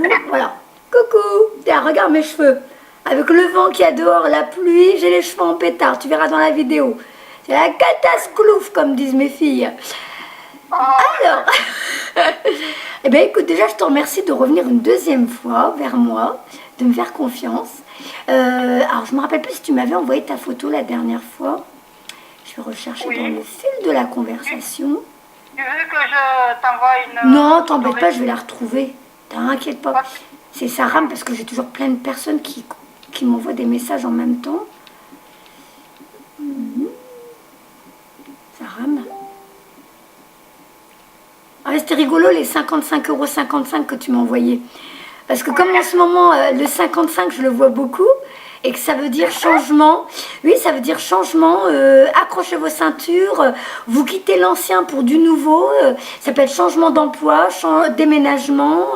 coucou, voilà. Coucou, tiens, regarde mes cheveux. Avec le vent qu'il y a dehors, la pluie, j'ai les cheveux en pétard, tu verras dans la vidéo. C'est la catastrophe, comme disent mes filles. Alors, eh bien écoute, déjà je te remercie de revenir une deuxième fois vers moi, de me faire confiance. Alors je me rappelle plus si tu m'avais envoyé ta photo la dernière fois. Je vais rechercher dans le fil de la conversation. Tu veux que je t'envoie une... Non, t'embête pas, je vais la retrouver. T'inquiète pas. C'est ça rame parce que j'ai toujours plein de personnes qui m'envoient des messages en même temps. Ça rame. Ah, c'était rigolo les 55,55 € que tu m'as envoyé. Parce que comme en ce moment, le 55, je le vois beaucoup, et que ça veut dire changement. Oui, ça veut dire changement. Accrochez vos ceintures. Vous quittez l'ancien pour du nouveau. Ça peut être changement d'emploi, déménagement,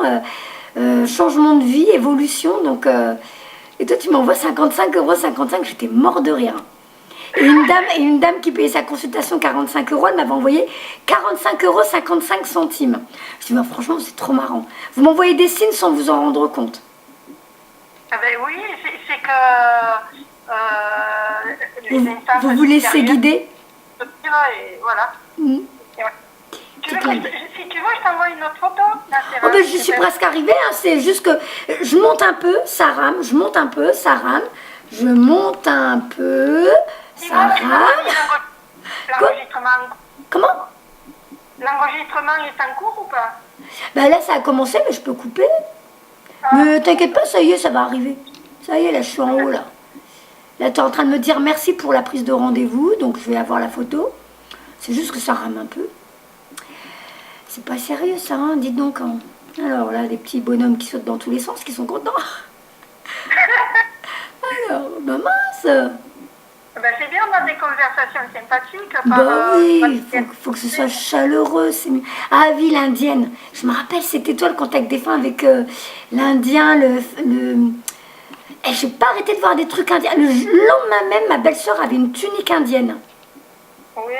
changement de vie, évolution. Donc, et toi, tu m'envoies 55,55 €. J'étais mort de rire. Et une dame qui payait sa consultation 45 €, elle m'avait envoyé 45,55 €. Je dis, bah, franchement, c'est trop marrant. Vous m'envoyez des signes sans vous en rendre compte. Ah ben oui, c'est que... vous vous laissez guider. Et voilà. Si tu veux, je t'envoie une autre photo. Là, oh ben, je suis presque arrivée. Hein. C'est juste que je monte un peu, ça rame. Je monte un peu, ça rame. Je monte un peu, ça rame. Comment? L'enregistrement est en cours ou pas? Ben là, ça a commencé, mais je peux couper. Mais t'inquiète pas, ça y est, ça va arriver. Ça y est, là, je suis en haut, là. Là, tu es en train de me dire merci pour la prise de rendez-vous, donc je vais avoir la photo. C'est juste que ça rame un peu. C'est pas sérieux, ça, hein, dites donc. Hein. Alors là, des petits bonhommes qui sautent dans tous les sens, qui sont contents. Alors, ben mince. Ben c'est bien, on a des conversations sympathiques. Bah oui, il faut que ce soit chaleureux. Mieux. Ah oui, l'indienne. Je me rappelle, c'était toi le contact défunt avec l'indien, j'ai pas arrêté de voir des trucs indiens. Le lendemain même, ma belle-sœur avait une tunique indienne. Oui,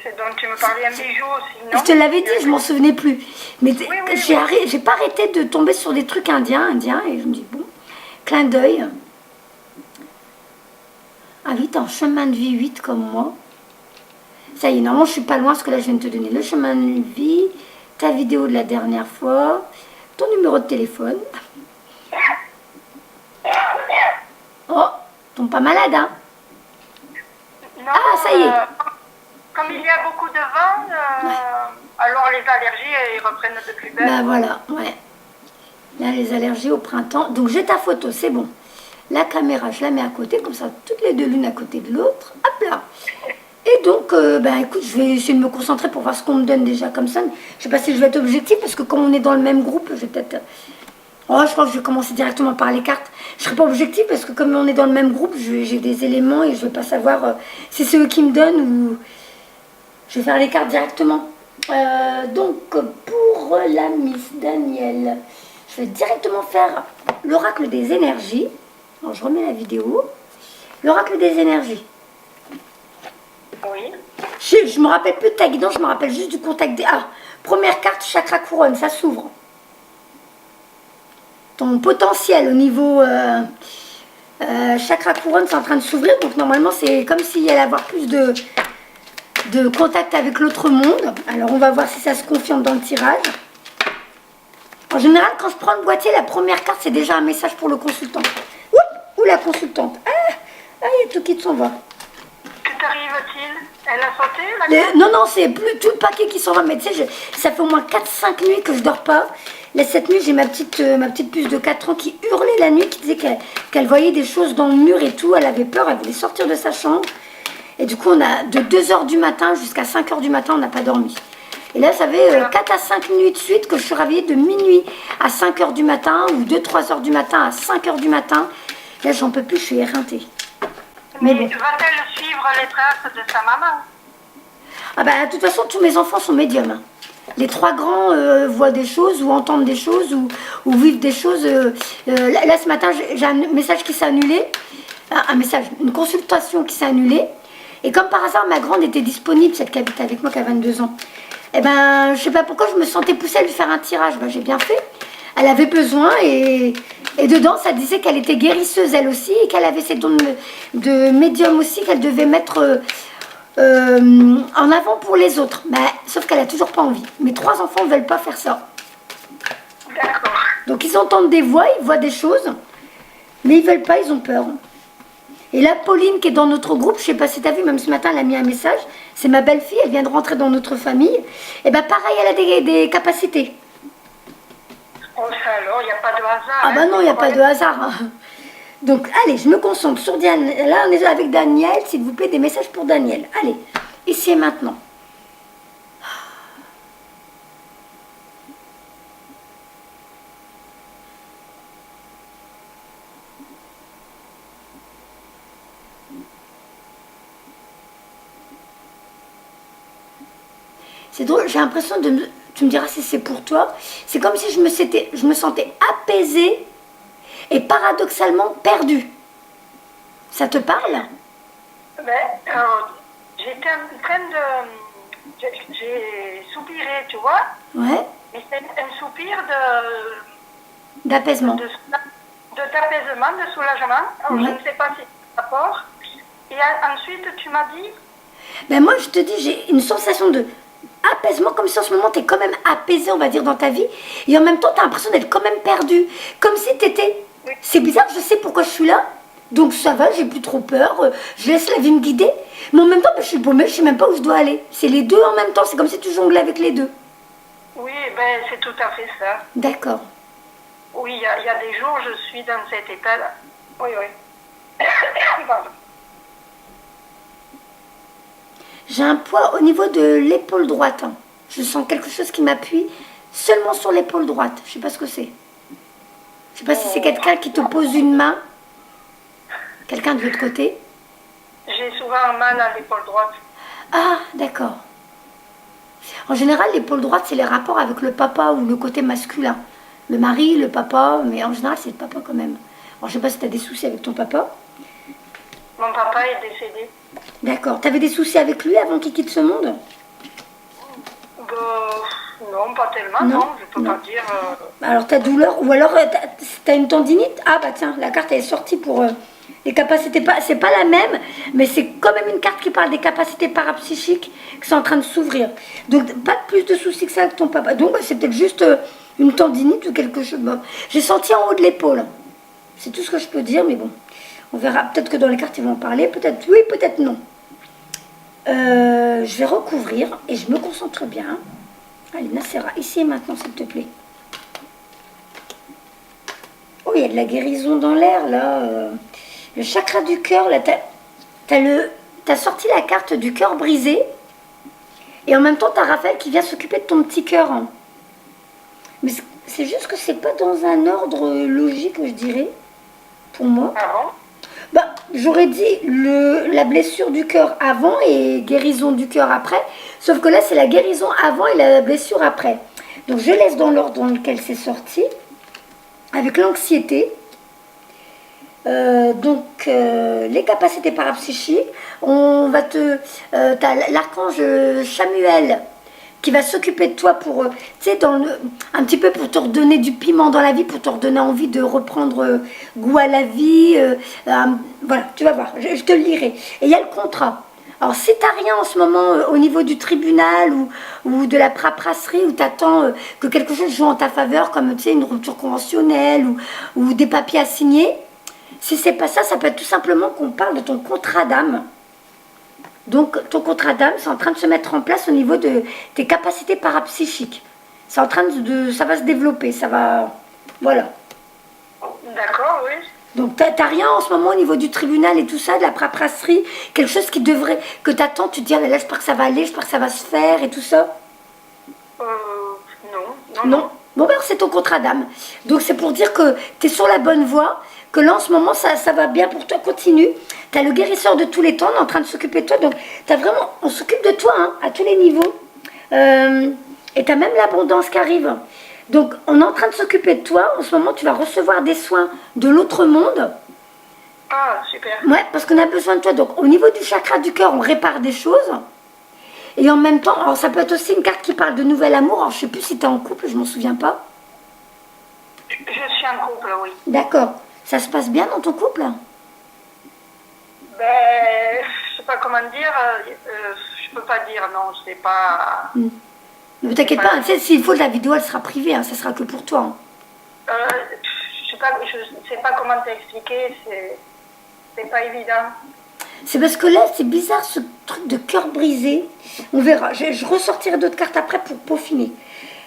c'est dont tu me parlais un bijou aussi, non? Je te l'avais dit, je m'en souvenais plus. Mais j'ai pas arrêté de tomber sur des trucs indiens, et je me dis, bon, clin d'œil. Ah oui, t'es en chemin de vie 8 comme moi. Ça y est, normalement, je suis pas loin, parce que là, je viens de te donner le chemin de vie, ta vidéo de la dernière fois, ton numéro de téléphone. Oh, tombe pas malade, hein? Non, ah, ça y est. Comme il y a beaucoup de vent, alors les allergies, elles reprennent de plus belle. Bah voilà, ouais. Là, les allergies au printemps. Donc, j'ai ta photo, c'est bon. La caméra, je la mets à côté, comme ça, toutes les deux l'une à côté de l'autre. Hop là. Et donc, ben écoute, je vais essayer de me concentrer pour voir ce qu'on me donne déjà comme ça. Je sais pas si je vais être objective, parce que comme on est dans le même groupe, je vais peut-être... Oh, je crois que je vais commencer directement par les cartes. Je serai pas objective, parce que comme on est dans le même groupe, j'ai des éléments et je vais pas savoir si c'est eux qui me donnent ou... Je vais faire les cartes directement. Donc, pour la Miss Danielle, je vais directement faire l'oracle des énergies. Alors, je remets la vidéo. L'oracle des énergies. Oui. Je me rappelle plus de ta guidance, je me rappelle juste du contact des... Ah, première carte, chakra couronne, ça s'ouvre. Ton potentiel au niveau chakra couronne, c'est en train de s'ouvrir. Donc, normalement, c'est comme s'il y allait avoir plus de contact avec l'autre monde. Alors, on va voir si ça se confirme dans le tirage. En général, quand je prends le boîtier, la première carte, c'est déjà un message pour le consultant. Ou la consultante. Ah, il y a tout qui s'en va. Que t'arrive-t-il? Elle a sauté la carte? Non, c'est plus tout le paquet qui s'en va. Mais tu sais, ça fait au moins 4-5 nuits que je dors pas. Là, cette nuit, j'ai ma petite puce de 4 ans qui hurlait la nuit, qui disait qu'elle voyait des choses dans le mur et tout. Elle avait peur, elle voulait sortir de sa chambre. Et du coup, on a de 2 h du matin jusqu'à 5 h du matin, on n'a pas dormi. Et là, ça fait 4 à 5 nuits de suite que je suis réveillée de minuit à 5 h du matin ou de 3 h du matin à 5 h du matin. Là, j'en peux plus, je suis éreintée. Mais bon. Va-t-elle suivre les traces de sa maman? Ah bah, de toute façon, tous mes enfants sont médiums. Hein. Les 3 grands voient des choses ou entendent des choses ou vivent des choses. Là, ce matin, j'ai un message qui s'est annulé. Une consultation qui s'est annulée. Et comme par hasard, ma grande était disponible, celle qui habite avec moi, qui a 22 ans. Eh ben, je sais pas pourquoi, je me sentais poussée à lui faire un tirage. Ben, j'ai bien fait. Elle avait besoin et dedans, ça disait qu'elle était guérisseuse elle aussi et qu'elle avait ses dons de médium aussi qu'elle devait mettre en avant pour les autres. Mais, sauf qu'elle a toujours pas envie. Mes 3 enfants ne veulent pas faire ça. D'accord. Donc ils entendent des voix, ils voient des choses, mais ils veulent pas, ils ont peur. Et là, Pauline, qui est dans notre groupe, je sais pas si tu as vu, même ce matin, elle a mis un message. C'est ma belle-fille, elle vient de rentrer dans notre famille. Et bien pareil, elle a des capacités. Oh, ça alors, il n'y a pas de hasard. Ah bah non, il n'y a pas de hasard. Hein. Donc, allez, je me concentre sur Diane. Là, on est avec Daniel. S'il vous plaît, des messages pour Daniel. Allez, ici et maintenant. C'est drôle, j'ai l'impression de... Tu me diras si c'est pour toi. C'est comme si je me sentais apaisée et paradoxalement perdue. Ça te parle? Ben, j'étais en train de... J'ai soupiré, tu vois. Ouais. Mais c'est un soupir D'apaisement. d'apaisement, de soulagement. Alors, Ouais. je ne sais pas si c'est rapport. Et ensuite, tu m'as dit... Ben moi, je te dis, j'ai une sensation de apaisement, comme si en ce moment, tu es quand même apaisée, on va dire, dans ta vie. Et en même temps, tu as l'impression d'être quand même perdue. Comme si tu étais... Oui. C'est bizarre, je sais pourquoi je suis là. Donc ça va, j'ai plus trop peur. Je laisse la vie me guider. Mais en même temps, ben, je suis paumée, je sais même pas où je dois aller. C'est les deux en même temps. C'est comme si tu jonglais avec les deux. Oui, ben, c'est tout à fait ça. D'accord. Oui, il y a des jours, je suis dans cet état-là. Oui, oui. Pardon. J'ai un poids au niveau de l'épaule droite. Hein. Je sens quelque chose qui m'appuie seulement sur l'épaule droite. Je sais pas ce que c'est. Je sais pas si c'est quelqu'un qui te pose une main. Quelqu'un de l'autre côté. J'ai souvent mal à l'épaule droite. Ah, d'accord. En général, l'épaule droite, c'est les rapports avec le papa ou le côté masculin. Le mari, le papa, mais en général, c'est le papa quand même. Alors, je sais pas si tu as des soucis avec ton papa. Mon papa est décédé. D'accord. Tu avais des soucis avec lui avant qu'il quitte ce monde? Non, pas tellement, non, je peux pas dire... Alors, ta douleur, ou alors tu as une tendinite? Ah, bah tiens, la carte elle est sortie pour les capacités. C'est pas la même, mais c'est quand même une carte qui parle des capacités parapsychiques qui sont en train de s'ouvrir. Donc, pas plus de soucis que ça avec ton papa. Donc, c'est peut-être juste une tendinite ou quelque chose. Bon, j'ai senti en haut de l'épaule. C'est tout ce que je peux dire, mais bon. On verra. Peut-être que dans les cartes, ils vont en parler. Peut-être oui, peut-être non. Je vais recouvrir et je me concentre bien. Allez, Nacera, ici et maintenant, s'il te plaît. Oh, il y a de la guérison dans l'air, là. Le chakra du cœur, là, t'as sorti la carte du cœur brisé. Et en même temps, t'as Raphaël qui vient s'occuper de ton petit cœur. Hein. Mais c'est juste que c'est pas dans un ordre logique, je dirais, pour moi. Ah bon? Bah, j'aurais dit la blessure du cœur avant et guérison du cœur après. Sauf que là, c'est la guérison avant et la blessure après. Donc, je laisse dans l'ordre dans lequel c'est sorti. Avec l'anxiété. Les capacités parapsychiques. On va t'as l'archange Samuel qui va s'occuper de toi pour, tu sais, un petit peu pour te redonner du piment dans la vie, pour te redonner envie de reprendre goût à la vie. Voilà, tu vas voir, je te le lirai. Et il y a le contrat. Alors, si tu n'as rien en ce moment au niveau du tribunal ou de la paperasserie, où tu attends que quelque chose joue en ta faveur, comme tu sais, une rupture conventionnelle ou des papiers à signer, si c'est pas ça, ça peut être tout simplement qu'on parle de ton contrat d'âme. Donc, ton contrat d'âme, c'est en train de se mettre en place au niveau de tes capacités parapsychiques. C'est en train ça va se développer, ça va... Voilà. D'accord, oui. Donc, t'as rien en ce moment au niveau du tribunal et tout ça, de la paperasserie, quelque chose qui devrait... que t'attends, tu te dis, ah, là, j'espère que ça va aller, j'espère que ça va se faire et tout ça? Non. Bon, ben, c'est ton contrat d'âme. Donc, c'est pour dire que tu es sur la bonne voie, que là, en ce moment, ça va bien pour toi, continue. Tu as le guérisseur de tous les temps, on est en train de s'occuper de toi. Donc, on s'occupe de toi, hein, à tous les niveaux. Et tu as même l'abondance qui arrive. Donc, on est en train de s'occuper de toi. En ce moment, tu vas recevoir des soins de l'autre monde. Ah, super. Ouais, parce qu'on a besoin de toi. Donc, au niveau du chakra du cœur, on répare des choses. Et en même temps, alors ça peut être aussi une carte qui parle de nouvel amour. Alors, je ne sais plus si tu es en couple, je m'en souviens pas. Je suis en couple, oui. D'accord. Ça se passe bien dans ton couple? Ben, je sais pas comment dire, je peux pas dire, non, je sais pas. Ne t'inquiète pas, tu sais, s'il faut, la vidéo, elle sera privée, hein, ça sera que pour toi. Hein. Je sais pas comment t'expliquer, c'est pas évident. C'est parce que là, c'est bizarre ce truc de cœur brisé. On verra. Je ressortirai d'autres cartes après pour peaufiner.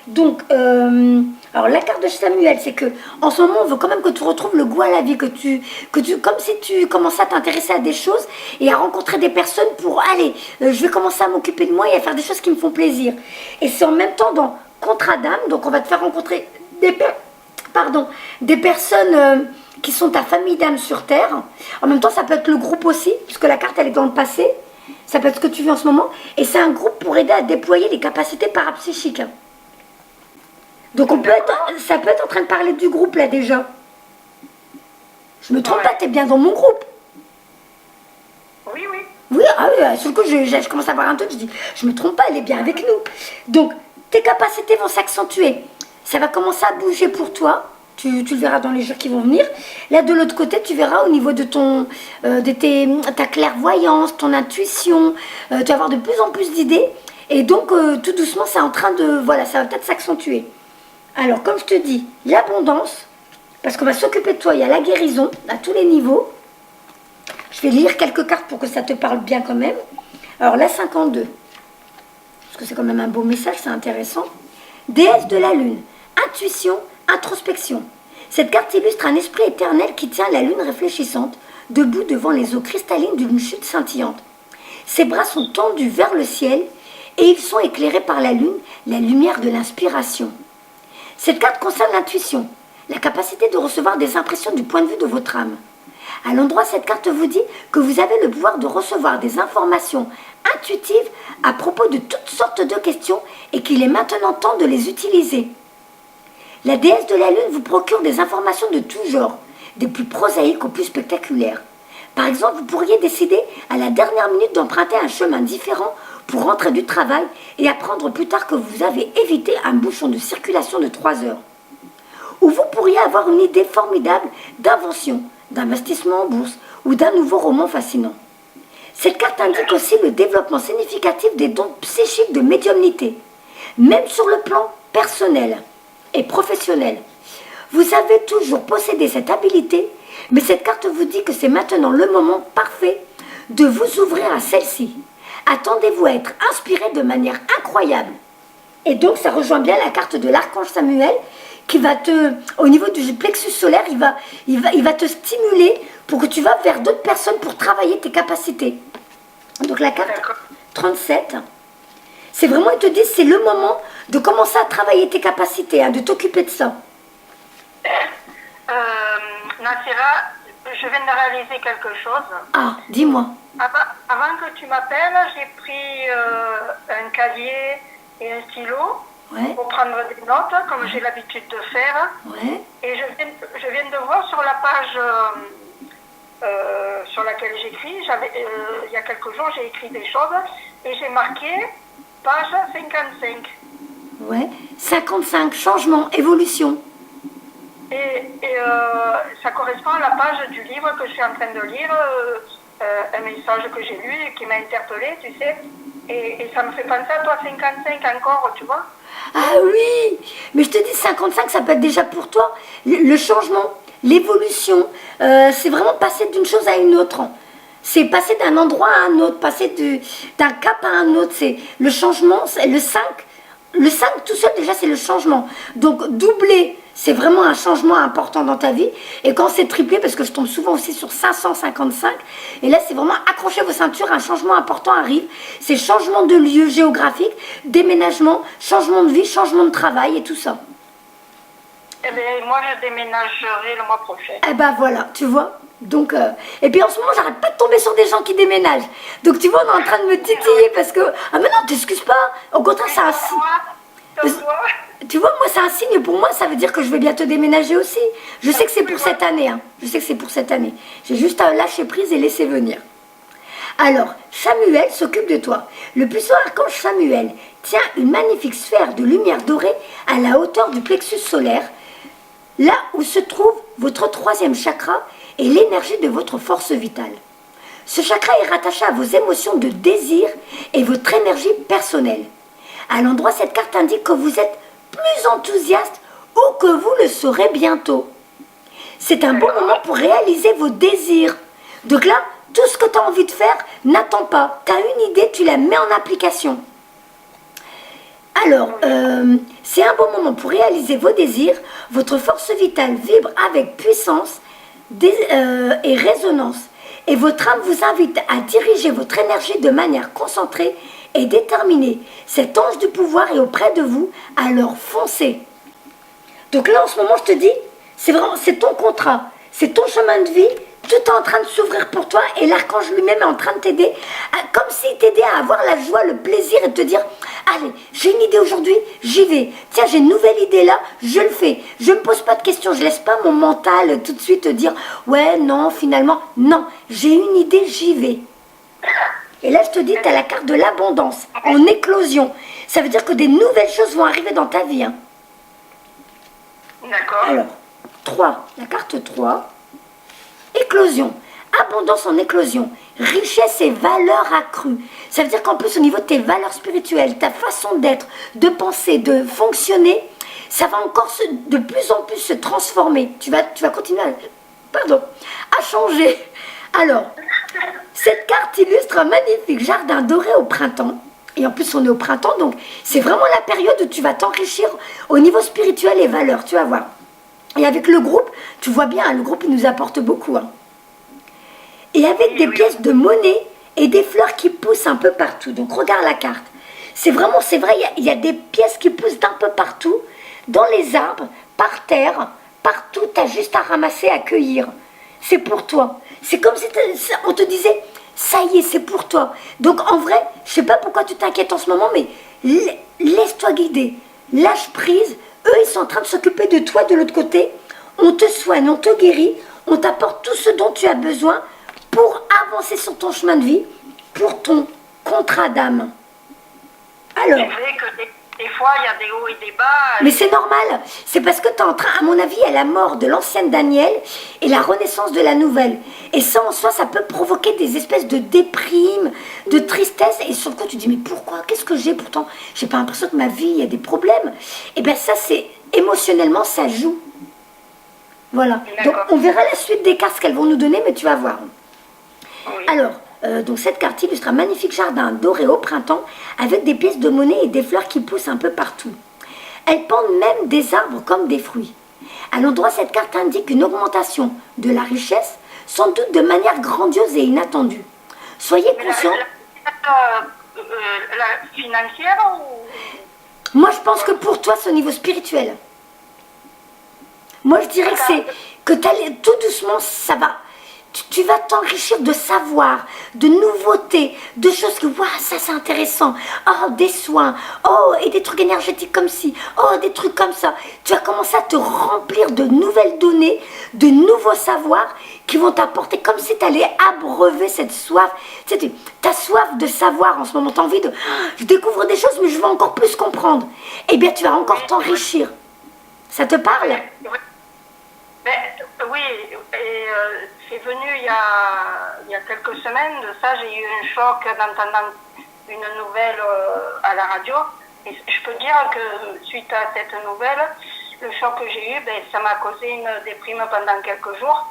Donc, alors la carte de Samuel, c'est que en ce moment, on veut quand même que tu retrouves le goût à la vie, que tu, comme si tu commençais à t'intéresser à des choses et à rencontrer des personnes pour, allez, je vais commencer à m'occuper de moi et à faire des choses qui me font plaisir. Et c'est en même temps dans contrat d'âme, donc on va te faire rencontrer des personnes qui sont ta famille d'âme sur Terre. En même temps, ça peut être le groupe aussi, puisque la carte, elle est dans le passé. Ça peut être ce que tu vis en ce moment. Et c'est un groupe pour aider à déployer les capacités parapsychiques. Donc ça peut être en train de parler du groupe là déjà. Je me trompe pas, t'es bien dans mon groupe. Oui, oui. Oui, ah oui, sur le coup, je commence à avoir un truc, je dis, je me trompe pas, elle est bien avec nous. Donc, tes capacités vont s'accentuer. Ça va commencer à bouger pour toi. Tu le verras dans les jours qui vont venir. Là, de l'autre côté, tu verras au niveau de ta clairvoyance, ton intuition. Tu vas avoir de plus en plus d'idées. Et donc, tout doucement, c'est en train de... Voilà, ça va peut-être s'accentuer. Alors, comme je te dis, l'abondance, parce qu'on va s'occuper de toi, il y a la guérison à tous les niveaux. Je vais lire quelques cartes pour que ça te parle bien quand même. Alors, la 52, parce que c'est quand même un beau message, c'est intéressant. Déesse de la lune, intuition, introspection. Cette carte illustre un esprit éternel qui tient la lune réfléchissante, debout devant les eaux cristallines d'une chute scintillante. Ses bras sont tendus vers le ciel et ils sont éclairés par la lune, la lumière de l'inspiration. Cette carte concerne l'intuition, la capacité de recevoir des impressions du point de vue de votre âme. À l'endroit, cette carte vous dit que vous avez le pouvoir de recevoir des informations intuitives à propos de toutes sortes de questions et qu'il est maintenant temps de les utiliser. La déesse de la lune vous procure des informations de tout genre, des plus prosaïques aux plus spectaculaires. Par exemple, vous pourriez décider à la dernière minute d'emprunter un chemin différent pour rentrer du travail et apprendre plus tard que vous avez évité un bouchon de circulation de 3 heures. Ou vous pourriez avoir une idée formidable d'invention, d'investissement en bourse ou d'un nouveau roman fascinant. Cette carte indique aussi le développement significatif des dons psychiques de médiumnité, même sur le plan personnel et professionnel. Vous avez toujours possédé cette habilité, mais cette carte vous dit que c'est maintenant le moment parfait de vous ouvrir à celle-ci. Attendez-vous à être inspiré de manière incroyable. Et donc ça rejoint bien la carte de l'archange Samuel qui va au niveau du plexus solaire, il va te stimuler pour que tu vas vers d'autres personnes pour travailler tes capacités. Donc la carte 37, c'est vraiment, ils te disent, c'est le moment de commencer à travailler tes capacités, hein, de t'occuper de ça. Nassira, je viens de réaliser quelque chose. Ah, dis-moi. Avant que tu m'appelles, j'ai pris un cahier et un stylo pour prendre des notes, comme j'ai l'habitude de faire. Ouais. Et je viens de voir sur la page sur laquelle j'écris, il y a quelques jours, j'ai écrit des choses et j'ai marqué page 55. Ouais, 55, changement, évolution. Et ça correspond à la page du livre que je suis en train de lire, un message que j'ai lu et qui m'a interpellée, tu sais. Et ça me fait penser à toi, 55 encore, tu vois. Ah oui, mais je te dis, 55, ça peut être déjà pour toi. Le changement, l'évolution, c'est vraiment passer d'une chose à une autre. C'est passer d'un endroit à un autre, passer d'un cap à un autre. C'est le changement, c'est le 5. Le 5 tout seul, déjà, c'est le changement. Donc, doubler, c'est vraiment un changement important dans ta vie. Et quand c'est triplé, parce que je tombe souvent aussi sur 555, et là, c'est vraiment accrochez vos ceintures, un changement important arrive. C'est changement de lieu géographique, déménagement, changement de vie, changement de travail et tout ça. Eh bien, moi, je déménagerai le mois prochain. Eh ben voilà, tu vois. Donc, et puis en ce moment, j'arrête pas de tomber sur des gens qui déménagent. Donc, tu vois, on est en train de me titiller parce que... Ah mais non, t'excuses pas. Au contraire, c'est un signe. Tu vois, moi, c'est un signe pour moi. Ça veut dire que je vais bientôt déménager aussi. Je sais que c'est pour cette année. Hein. Je sais que c'est pour cette année. J'ai juste à lâcher prise et laisser venir. Alors, Samuel s'occupe de toi. Le puissant archange Samuel tient une magnifique sphère de lumière dorée à la hauteur du plexus solaire. là où se trouve votre troisième chakra et l'énergie de votre force vitale. Ce chakra est rattaché à vos émotions de désir et votre énergie personnelle. À l'endroit, cette carte indique que vous êtes plus enthousiaste ou que vous le serez bientôt. C'est un bon moment pour réaliser vos désirs. Donc là, tout ce que tu as envie de faire, n'attends pas. Tu as une idée, tu la mets en application. Alors, c'est un bon moment pour réaliser vos désirs. Votre force vitale vibre avec puissance et résonance. Et votre âme vous invite à diriger votre énergie de manière concentrée et déterminée. Cet ange du pouvoir est auprès de vous, alors foncez. Donc là, en ce moment, je te dis, c'est ton contrat, c'est ton chemin de vie, tout est en train de s'ouvrir pour toi et l'archange lui-même est en train de t'aider, comme s'il t'aidait à avoir la joie, le plaisir et de te dire, allez, j'ai une idée aujourd'hui, j'y vais. Tiens, j'ai une nouvelle idée là, je le fais. Je ne me pose pas de questions, je ne laisse pas mon mental tout de suite te dire, ouais, non, finalement, non, j'ai une idée, j'y vais. Et là, je te dis, tu as la carte de l'abondance en éclosion. Ça veut dire que des nouvelles choses vont arriver dans ta vie. Hein. D'accord. Alors, 3, la carte 3. Éclosion, abondance en éclosion, richesse et valeur accrue. Ça veut dire qu'en plus au niveau de tes valeurs spirituelles, ta façon d'être, de penser, de fonctionner, ça va encore de plus en plus se transformer. Tu vas continuer à changer. Alors, cette carte illustre un magnifique jardin doré au printemps. Et en plus on est au printemps, donc c'est vraiment la période où tu vas t'enrichir au niveau spirituel et valeurs, tu vas voir. Et avec le groupe, tu vois bien, le groupe il nous apporte beaucoup. Hein. Et avec des pièces de monnaie et des fleurs qui poussent un peu partout. Donc regarde la carte. C'est vrai, il y a des pièces qui poussent d'un peu partout, dans les arbres, par terre, partout, tu as juste à ramasser, à cueillir. C'est pour toi. C'est comme si on te disait, ça y est, c'est pour toi. Donc en vrai, je ne sais pas pourquoi tu t'inquiètes en ce moment, mais laisse-toi guider. Lâche prise. Eux, ils sont en train de s'occuper de toi de l'autre côté. On te soigne, on te guérit, on t'apporte tout ce dont tu as besoin pour avancer sur ton chemin de vie, pour ton contrat d'âme. Alors, c'est vrai que des fois, il y a des hauts et des bas. Mais c'est normal. C'est parce que tu es en train, à mon avis, il y a la mort de l'ancienne Daniel et la renaissance de la nouvelle. Et ça, en soi, ça peut provoquer des espèces de déprime, de tristesse. Et sur le coup, tu te dis, mais pourquoi? Qu'est-ce que j'ai? Pourtant, j'ai pas l'impression que ma vie, il y a des problèmes. Et bien ça, c'est émotionnellement, ça joue. Voilà. Donc, on verra la suite des cartes, ce qu'elles vont nous donner, mais tu vas voir. Oui. Alors, donc cette carte illustre un magnifique jardin doré au printemps avec des pièces de monnaie et des fleurs qui poussent un peu partout. Elles pendent même des arbres comme des fruits. À l'endroit, cette carte indique une augmentation de la richesse, sans doute de manière grandiose et inattendue. Soyez conscients. La financière ou... Moi, je pense que pour toi, c'est au niveau spirituel. Moi, je dirais que tout doucement, ça va. Tu vas t'enrichir de savoir, de nouveautés, de choses que, waouh, ça c'est intéressant. Oh, des soins, oh, et des trucs énergétiques comme ci, oh, des trucs comme ça. Tu vas commencer à te remplir de nouvelles données, de nouveaux savoirs qui vont t'apporter comme si tu allais abreuver cette soif. Tu sais, tu as soif de savoir en ce moment, tu as envie de... je découvre des choses, mais je veux encore plus comprendre. Eh bien, tu vas encore t'enrichir. Ça te parle? Oui, et c'est venu il y a quelques semaines de ça, j'ai eu un choc d'entendre une nouvelle à la radio. Et je peux dire que suite à cette nouvelle, le choc que j'ai eu, ça m'a causé une déprime pendant quelques jours.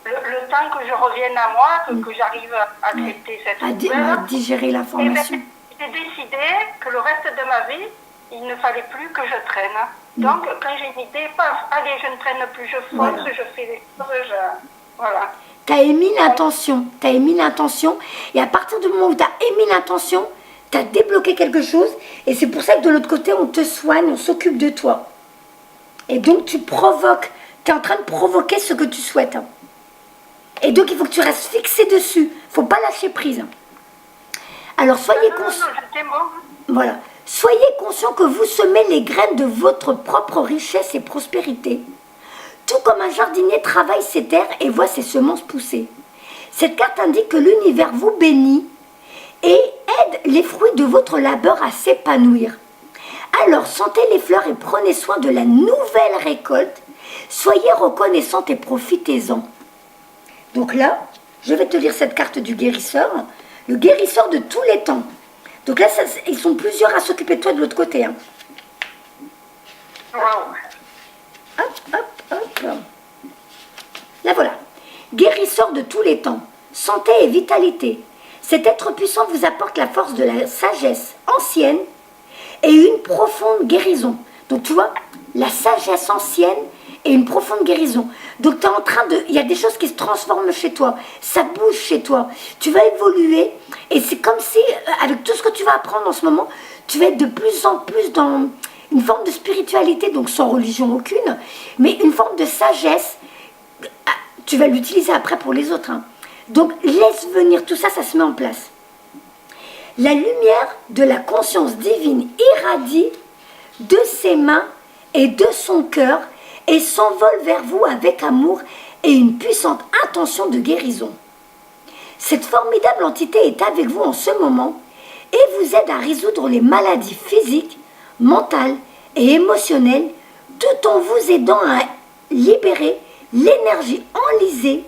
Le temps que je revienne à moi, que j'arrive à accepter cette nouvelle, à digérer l'information. J'ai décidé que le reste de ma vie, il ne fallait plus que je traîne. Donc, quand j'ai une idée, paf, allez, je ne traîne plus, je fonce, je fais des choses, voilà. Tu as émis l'intention, et à partir du moment où tu as émis l'intention, tu as débloqué quelque chose, et c'est pour ça que de l'autre côté, on te soigne, on s'occupe de toi. Et donc, tu es en train de provoquer ce que tu souhaites. Et donc, il faut que tu restes fixé dessus, il ne faut pas lâcher prise. Alors, soyez conscients. Voilà. Soyez conscient que vous semez les graines de votre propre richesse et prospérité. Tout comme un jardinier travaille ses terres et voit ses semences pousser. Cette carte indique que l'univers vous bénit et aide les fruits de votre labeur à s'épanouir. Alors sentez les fleurs et prenez soin de la nouvelle récolte. Soyez reconnaissante et profitez-en. Donc là, je vais te lire cette carte du guérisseur. Le guérisseur de tous les temps. Donc là, ils sont plusieurs à s'occuper de toi de l'autre côté. Hein. Wow. Hop, hop, hop. Là voilà. Guérisseur de tous les temps. Santé et vitalité. Cet être puissant vous apporte la force de la sagesse ancienne et une profonde guérison. Donc tu vois, la sagesse ancienne et une profonde guérison. Donc tu es en train de... Il y a des choses qui se transforment chez toi. Ça bouge chez toi. Tu vas évoluer. Et c'est comme si, avec tout ce que tu vas apprendre en ce moment, tu vas être de plus en plus dans une forme de spiritualité, donc sans religion aucune, mais une forme de sagesse. Tu vas l'utiliser après pour les autres. Hein. Donc laisse venir tout ça, ça se met en place. La lumière de la conscience divine irradie de ses mains et de son cœur et s'envole vers vous avec amour et une puissante intention de guérison. Cette formidable entité est avec vous en ce moment et vous aide à résoudre les maladies physiques, mentales et émotionnelles, tout en vous aidant à libérer l'énergie enlisée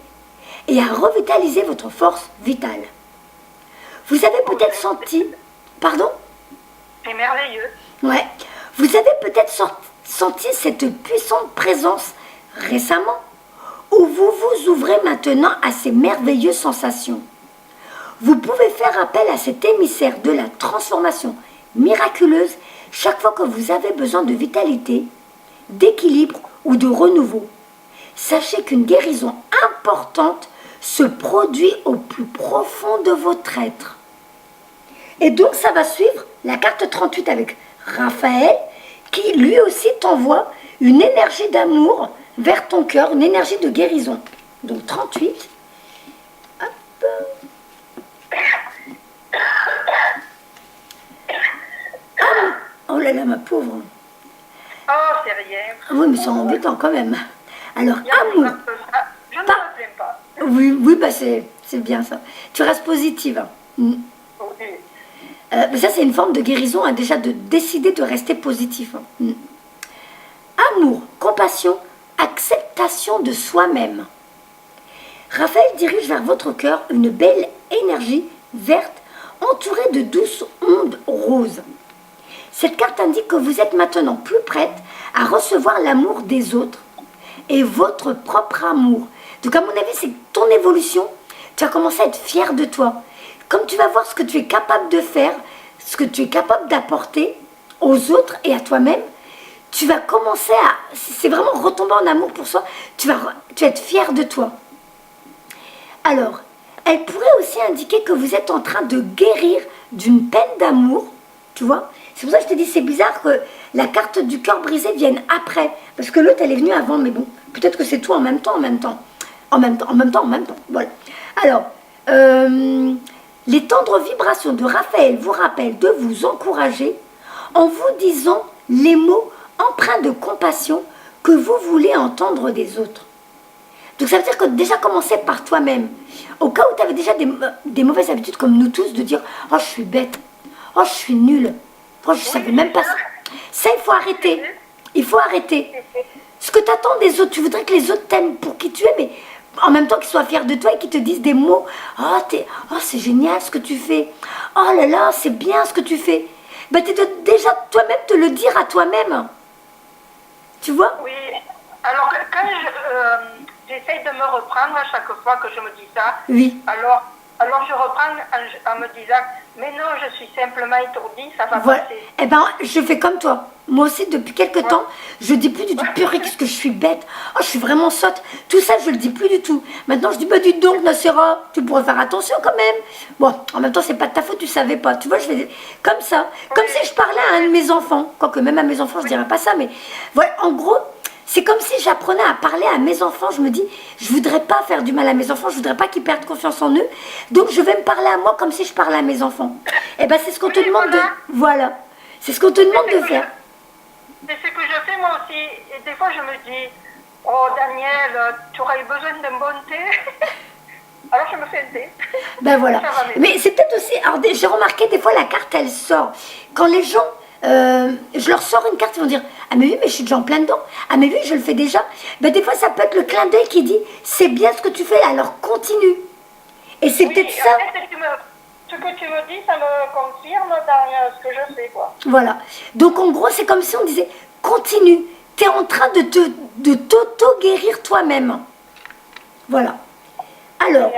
et à revitaliser votre force vitale. Vous avez peut-être senti... Pardon ? C'est merveilleux. Ouais. Vous avez peut-être senti cette puissante présence récemment, où vous vous ouvrez maintenant à ces merveilleuses sensations. Vous pouvez faire appel à cet émissaire de la transformation miraculeuse chaque fois que vous avez besoin de vitalité, d'équilibre ou de renouveau. Sachez qu'une guérison importante se produit au plus profond de votre être. Et donc ça va suivre la carte 38 avec Raphaël, qui lui aussi t'envoie une énergie d'amour vers ton cœur, une énergie de guérison. Donc 38. Hop. Oh là là, ma pauvre. Oh, c'est rien. Oui, mais c'est embêtant quand même. Alors, amour. Je ne me plains pas. Oui, bah c'est bien ça. Tu restes positive. Hein. Oui. Mais ça, c'est une forme de guérison, hein, déjà de décider de rester positif. Hein. Amour, compassion, acceptation de soi-même. Raphaël dirige vers votre cœur une belle énergie verte entourée de douces ondes roses. Cette carte indique que vous êtes maintenant plus prête à recevoir l'amour des autres et votre propre amour. Donc à mon avis, c'est ton évolution. Tu vas commencer à être fier de toi. Comme tu vas voir ce que tu es capable de faire, ce que tu es capable d'apporter aux autres et à toi-même, tu vas commencer à... C'est vraiment retomber en amour pour soi. Tu vas être fier de toi. Alors, elle pourrait aussi indiquer que vous êtes en train de guérir d'une peine d'amour. Tu vois ? C'est pour ça que je te dis, c'est bizarre que la carte du cœur brisé vienne après. Parce que l'autre, elle est venue avant, mais bon, peut-être que c'est tout en même temps. Voilà. Alors, les tendres vibrations de Raphaël vous rappellent de vous encourager en vous disant les mots empreints de compassion que vous voulez entendre des autres. Donc ça veut dire que déjà commencer par toi-même. Au cas où tu avais déjà des mauvaises habitudes comme nous tous, de dire « Oh, je suis bête. Oh, je suis nulle. Oh, je ne savais même pas ça. » Ça, il faut arrêter. Il faut arrêter. Ce que tu attends des autres, tu voudrais que les autres t'aiment pour qui tu es, mais en même temps qu'ils soient fiers de toi et qu'ils te disent des mots. Oh, c'est génial ce que tu fais. Oh là là, c'est bien ce que tu fais. Ben, tu dois déjà toi-même te le dire à toi-même. Tu vois? Oui. Alors, quand j'essaye de me reprendre à chaque fois que je me dis ça, oui. Alors je reprends en me disant, mais non, je suis simplement étourdie, ça va voilà. passer. Eh bien, je fais comme toi. Moi aussi, depuis quelque temps, je dis plus du tout, purée, qu'est-ce que je suis bête. Oh, je suis vraiment sotte. Tout ça, je le dis plus du tout. Maintenant, je dis, bah, dis donc, Nacera, tu pourrais faire attention quand même. Bon, en même temps, c'est pas de ta faute, tu savais pas. Tu vois, je fais comme ça. Comme si je parlais à un de mes enfants. Quoique, même à mes enfants, je dirais pas ça, mais voilà, en gros, c'est comme si j'apprenais à parler à mes enfants. Je me dis, je voudrais pas faire du mal à mes enfants, je voudrais pas qu'ils perdent confiance en eux. Donc, je vais me parler à moi comme si je parlais à mes enfants. Eh bien, c'est ce qu'on te demande de... Voilà. C'est ce qu'on te demande de faire. C'est ce que je fais moi aussi. Et des fois, je me dis, oh, Daniel, tu aurais eu besoin d'un bon thé. Alors, je me fais un thé. Ben voilà. Mais c'est peut-être aussi... Alors, j'ai remarqué, des fois, la carte, elle sort. Quand les gens... je leur sors une carte, ils vont dire, Ah mais oui, mais je suis déjà en plein dedans. Ah mais oui, je le fais déjà. Ben, des fois, ça peut être le clin d'œil qui dit, c'est bien ce que tu fais, alors continue. Et c'est peut-être ça. En fait, ce que tu me dis, ça me confirme dans ce que je fais, quoi. Voilà. Donc en gros, c'est comme si on disait, continue. Tu es en train de t'auto-guérir toi-même. Voilà. Alors,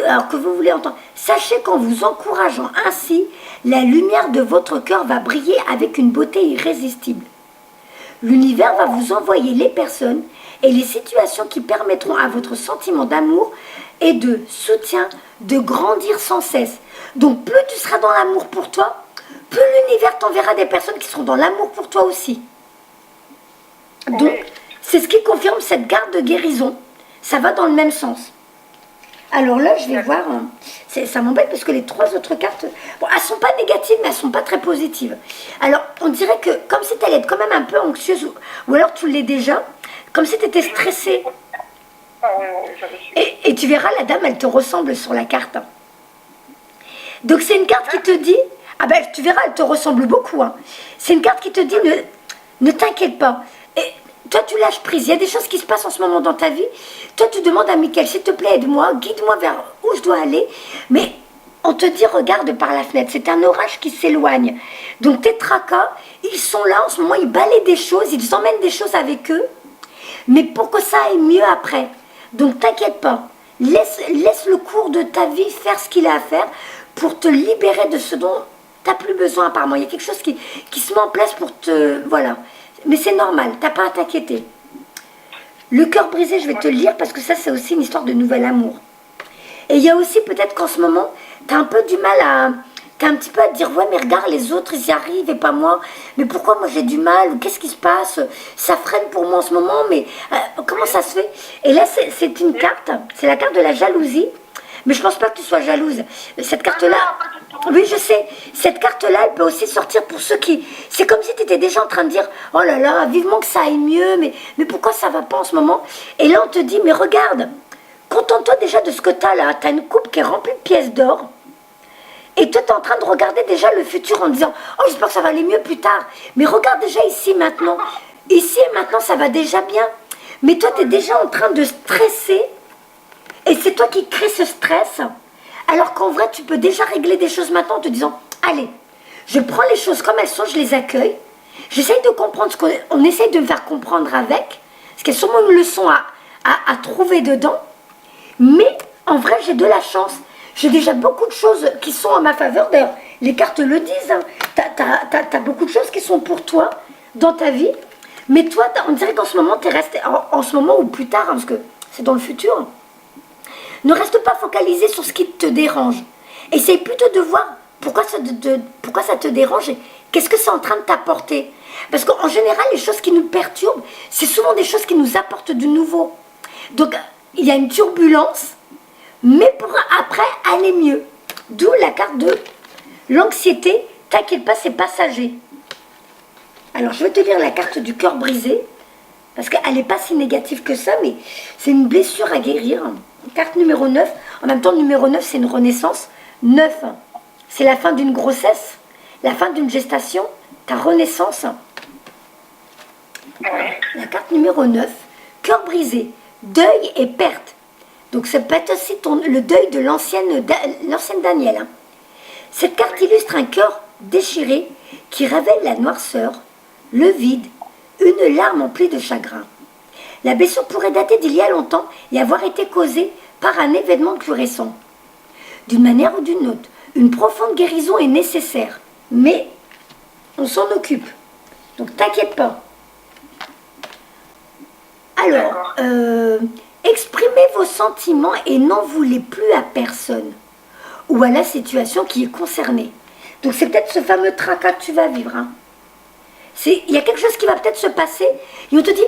alors que vous voulez entendre, sachez qu'en vous encourageant ainsi, la lumière de votre cœur va briller avec une beauté irrésistible. L'univers va vous envoyer les personnes et les situations qui permettront à votre sentiment d'amour et de soutien de grandir sans cesse. Donc plus tu seras dans l'amour pour toi, plus l'univers t'enverra des personnes qui seront dans l'amour pour toi aussi. Donc c'est ce qui confirme cette garde de guérison. Ça va dans le même sens. Alors là, je vais voir, ça m'embête parce que les 3 autres cartes, bon, elles ne sont pas négatives, mais elles ne sont pas très positives. Alors, on dirait que comme si tu allais être quand même un peu anxieuse, ou alors tu l'es déjà, comme si tu étais stressée. Et tu verras, la dame, elle te ressemble sur la carte. Donc c'est une carte qui te dit, ah ben tu verras, elle te ressemble beaucoup. Hein. C'est une carte qui te dit, ne t'inquiète pas. Et toi, tu lâches prise. Il y a des choses qui se passent en ce moment dans ta vie. Toi, tu demandes à Michael, s'il te plaît, aide-moi, guide-moi vers où je dois aller. Mais on te dit, regarde par la fenêtre. C'est un orage qui s'éloigne. Donc tes tracas, ils sont là en ce moment. Ils balayent des choses, ils emmènent des choses avec eux. Mais pour que ça aille mieux après. Donc t'inquiète pas. Laisse le cours de ta vie faire ce qu'il a à faire pour te libérer de ce dont tu n'as plus besoin apparemment. Il y a quelque chose qui se met en place pour te... Voilà. Mais c'est normal, tu n'as pas à t'inquiéter. Le cœur brisé, je vais te le lire parce que ça, c'est aussi une histoire de nouvel amour. Et il y a aussi peut-être qu'en ce moment, tu as un peu du mal à... Tu as un petit peu à te dire, ouais, mais regarde, les autres, ils y arrivent et pas moi. Mais pourquoi moi j'ai du mal? Ou qu'est-ce qui se passe? Ça freine pour moi en ce moment, mais comment ça se fait? Et là, c'est une carte, c'est la carte de la jalousie. Mais je pense pas que tu sois jalouse. Cette carte-là... Oui, je sais. Cette carte-là, elle peut aussi sortir pour ceux qui... C'est comme si tu étais déjà en train de dire, oh là là, vivement que ça aille mieux, mais pourquoi ça va pas en ce moment? Et là, on te dit, mais regarde, contente-toi déjà de ce que tu as là. Tu as une coupe qui est remplie de pièces d'or. Et toi, tu es en train de regarder déjà le futur en disant, oh, j'espère que ça va aller mieux plus tard. Mais regarde déjà ici, maintenant. Ici et maintenant, ça va déjà bien. Mais toi, tu es déjà en train de stresser. Et c'est toi qui crée ce stress. Alors qu'en vrai, tu peux déjà régler des choses maintenant en te disant, allez, je prends les choses comme elles sont, je les accueille. J'essaye de comprendre ce qu'on essaye de me faire comprendre avec. Parce qu'il y a sûrement une leçon à trouver dedans. Mais en vrai, j'ai de la chance. J'ai déjà beaucoup de choses qui sont en ma faveur. D'ailleurs, les cartes le disent. Hein. Tu as beaucoup de choses qui sont pour toi dans ta vie. Mais toi, on dirait qu'en ce moment, tu es resté... En ce moment ou plus tard, hein, parce que c'est dans le futur... Ne reste pas focalisé sur ce qui te dérange. Essaye plutôt de voir pourquoi ça te dérange et qu'est-ce que c'est en train de t'apporter. Parce qu'en général, les choses qui nous perturbent, c'est souvent des choses qui nous apportent du nouveau. Donc, il y a une turbulence, mais pour après aller mieux. D'où la carte de l'anxiété. T'inquiète pas, c'est passager. Alors, je vais te lire la carte du cœur brisé. Parce qu'elle n'est pas si négative que ça, mais c'est une blessure à guérir. Carte numéro 9. En même temps, numéro 9, c'est une renaissance. 9, c'est la fin d'une grossesse, la fin d'une gestation, ta renaissance. La carte numéro 9, cœur brisé, deuil et perte. Donc, ça peut être aussi le deuil de l'ancienne Daniel. Hein. Cette carte illustre un cœur déchiré qui révèle la noirceur, le vide, une larme emplie de chagrin. La blessure pourrait dater d'il y a longtemps et avoir été causée par un événement plus récent. D'une manière ou d'une autre, une profonde guérison est nécessaire, mais on s'en occupe. Donc t'inquiète pas. Alors, exprimez vos sentiments et n'en voulez plus à personne ou à la situation qui est concernée. Donc c'est peut-être ce fameux tracas que tu vas vivre. Hein. Il y a quelque chose qui va peut-être se passer et on te dit,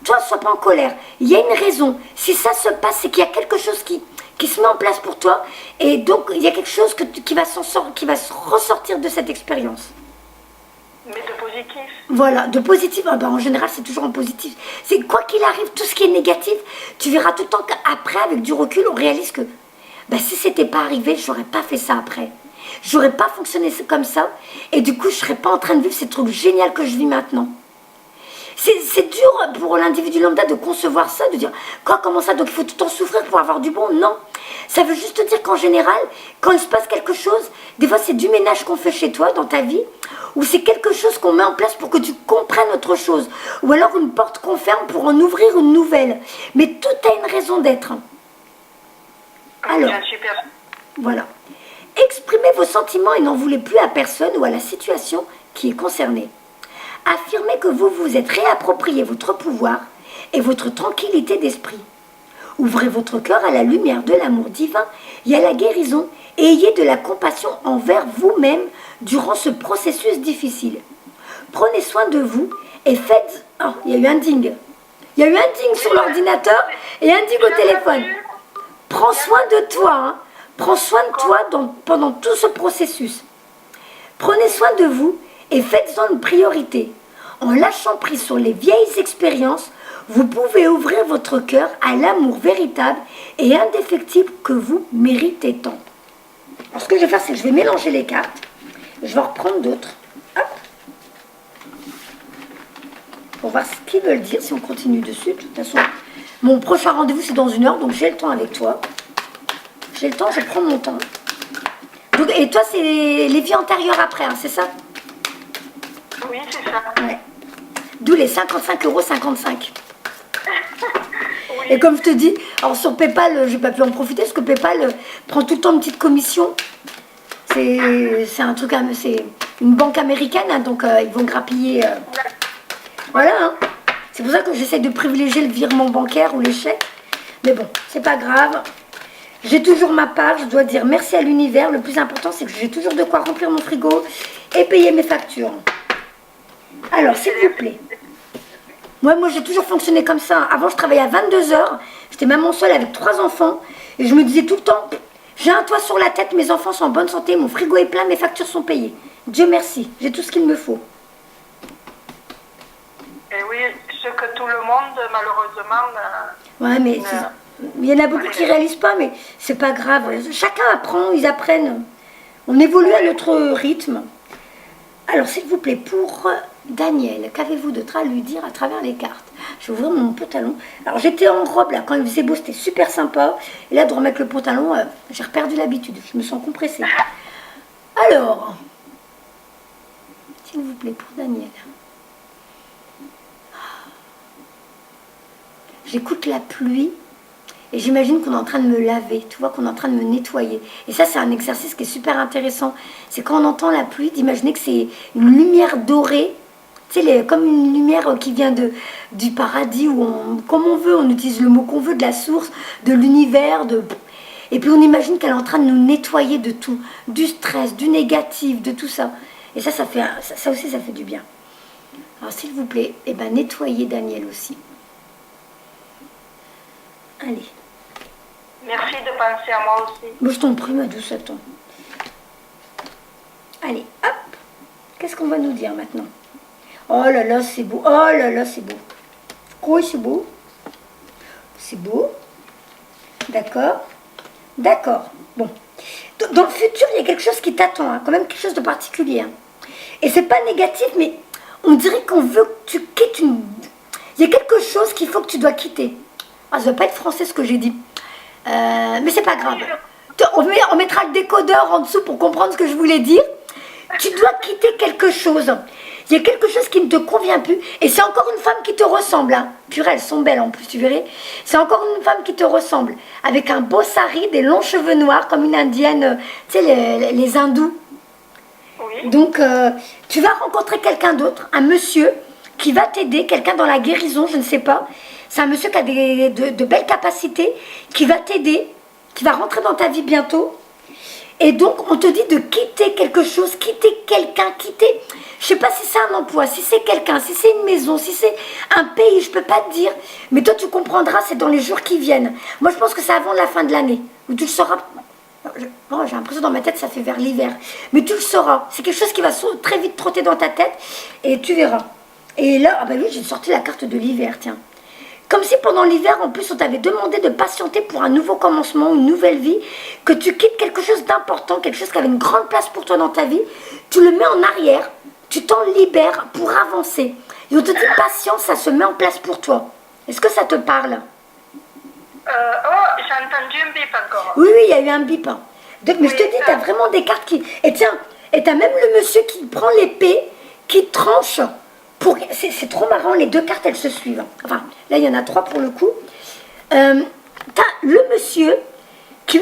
toi, ne sois pas en colère. Il y a une raison. Si ça se passe, c'est qu'il y a quelque chose qui se met en place pour toi. Et donc, il y a quelque chose qui va se ressortir de cette expérience. Mais de positif. Voilà, de positif. Ah ben, en général, c'est toujours en positif. C'est quoi qu'il arrive, tout ce qui est négatif, tu verras tout le temps qu'après, avec du recul, on réalise que si c'était pas arrivé, je n'aurais pas fait ça après. j'aurais pas fonctionné comme ça, et du coup, je serais pas en train de vivre ces trucs géniaux que je vis maintenant. C'est dur pour l'individu lambda de concevoir ça, de dire quoi, comment ça, donc il faut tout le temps souffrir pour avoir du bon. Non, ça veut juste dire qu'en général, quand il se passe quelque chose, des fois c'est du ménage qu'on fait chez toi, dans ta vie, ou c'est quelque chose qu'on met en place pour que tu comprennes autre chose, ou alors une porte qu'on ferme pour en ouvrir une nouvelle. Mais tout a une raison d'être. Alors, voilà. Exprimez vos sentiments et n'en voulez plus à personne ou à la situation qui est concernée. Affirmez que vous vous êtes réapproprié votre pouvoir et votre tranquillité d'esprit. Ouvrez votre cœur à la lumière de l'amour divin et à la guérison et ayez de la compassion envers vous-même durant ce processus difficile. Prenez soin de vous et faites... Oh, il y a eu un ding. Il y a eu un ding sur l'ordinateur et un ding au téléphone. Prends soin de toi, hein. Prends soin de toi pendant tout ce processus. Prenez soin de vous et faites-en une priorité. En lâchant prise sur les vieilles expériences, vous pouvez ouvrir votre cœur à l'amour véritable et indéfectible que vous méritez tant. Alors ce que je vais faire, c'est que je vais mélanger les cartes. Je vais en reprendre d'autres. Hop. Pour voir ce qu'ils veulent dire, si on continue dessus. De toute façon, mon prochain rendez-vous, c'est dans 1 heure, donc j'ai le temps avec toi. J'ai le temps, je prends mon temps. Donc, et toi, c'est les vies antérieures après, hein, c'est ça? Oui, c'est ça. Ouais. D'où les 55,55 €. Oui. Et comme je te dis, alors sur Paypal, j'ai pas pu en profiter parce que Paypal prend tout le temps une petite commission. C'est un truc, c'est une banque américaine, hein, donc ils vont grappiller. Voilà, hein. C'est pour ça que j'essaie de privilégier le virement bancaire ou les chèques. Mais bon, c'est pas grave. J'ai toujours ma part, je dois dire merci à l'univers. Le plus important, c'est que j'ai toujours de quoi remplir mon frigo et payer mes factures. Alors, s'il vous plaît. Moi j'ai toujours fonctionné comme ça. Avant, je travaillais à 22 heures. J'étais maman seule avec 3 enfants. Et je me disais tout le temps, j'ai un toit sur la tête, mes enfants sont en bonne santé, mon frigo est plein, mes factures sont payées. Dieu merci, j'ai tout ce qu'il me faut. Et oui, ce que tout le monde, malheureusement... Ouais, mais il y en a beaucoup qui ne réalisent pas, mais c'est pas grave. Chacun apprend, ils apprennent. On évolue à notre rythme. Alors, s'il vous plaît, pour Daniel, qu'avez-vous d'autre à lui dire à travers les cartes? Je vais ouvrir mon pantalon. Alors, j'étais en robe, là, quand il faisait beau, c'était super sympa. Et là, de remettre le pantalon, j'ai perdu l'habitude. Je me sens compressée. Alors, s'il vous plaît, pour Daniel. J'écoute la pluie. Et j'imagine qu'on est en train de me laver, tu vois, qu'on est en train de me nettoyer. Et ça, c'est un exercice qui est super intéressant. C'est quand on entend la pluie, d'imaginer que c'est une lumière dorée, tu sais, comme une lumière qui vient du paradis, où comme on veut, on utilise le mot qu'on veut, de la source, de l'univers, et puis on imagine qu'elle est en train de nous nettoyer de tout, du stress, du négatif, de tout ça. Et ça aussi, ça fait du bien. Alors, s'il vous plaît, eh ben, nettoyez Daniel aussi. Allez. Merci de penser à moi aussi. Moi, je t'en prie, ma douce, attends. Allez, hop. Qu'est-ce qu'on va nous dire maintenant? Oh là là, c'est beau. Oh là là, c'est beau. Oui, c'est beau. C'est beau. D'accord. D'accord. Bon. Dans le futur, il y a quelque chose qui t'attend, hein, quand même quelque chose de particulier. Hein. Et c'est pas négatif, mais on dirait qu'on veut que tu quittes une... Il y a quelque chose qu'il faut que tu dois quitter. Ah, ça ne va pas être français ce que j'ai dit. Mais c'est pas grave. On mettra le décodeur en dessous pour comprendre ce que je voulais dire. Tu dois quitter quelque chose. Il y a quelque chose qui ne te convient plus. Et c'est encore une femme qui te ressemble. Hein. Purée, elles sont belles en plus, tu verrais. C'est encore une femme qui te ressemble. Avec un beau sari, des longs cheveux noirs, comme une indienne. Tu sais, les hindous. Oui. Donc, tu vas rencontrer quelqu'un d'autre, un monsieur qui va t'aider, quelqu'un dans la guérison, je ne sais pas. C'est un monsieur qui a de belles capacités, qui va t'aider, qui va rentrer dans ta vie bientôt. Et donc, on te dit de quitter quelque chose, quitter quelqu'un, quitter... Je ne sais pas si c'est un emploi, si c'est quelqu'un, si c'est une maison, si c'est un pays, je ne peux pas te dire. Mais toi, tu comprendras, c'est dans les jours qui viennent. Moi, je pense que c'est avant la fin de l'année, où tu le sauras. J'ai l'impression dans ma tête, ça fait vers l'hiver. Mais tu le sauras. C'est quelque chose qui va très vite trotter dans ta tête, et tu verras. Et là, ah bah oui, j'ai sorti la carte de l'hiver, tiens. Comme si pendant l'hiver, en plus, on t'avait demandé de patienter pour un nouveau commencement, une nouvelle vie, que tu quittes quelque chose d'important, quelque chose qui avait une grande place pour toi dans ta vie, tu le mets en arrière, tu t'en libères pour avancer. Et on te dit patience, ça se met en place pour toi. Est-ce que ça te parle? Oh, j'ai entendu un bip encore. Oui, il y a eu un bip. Hein. Donc, mais je te dis, tu as vraiment des cartes qui... Et tiens, et tu as même le monsieur qui prend l'épée, qui tranche. C'est trop marrant, les deux cartes, elles se suivent. Enfin, là, il y en a trois pour le coup. Tu as le monsieur qui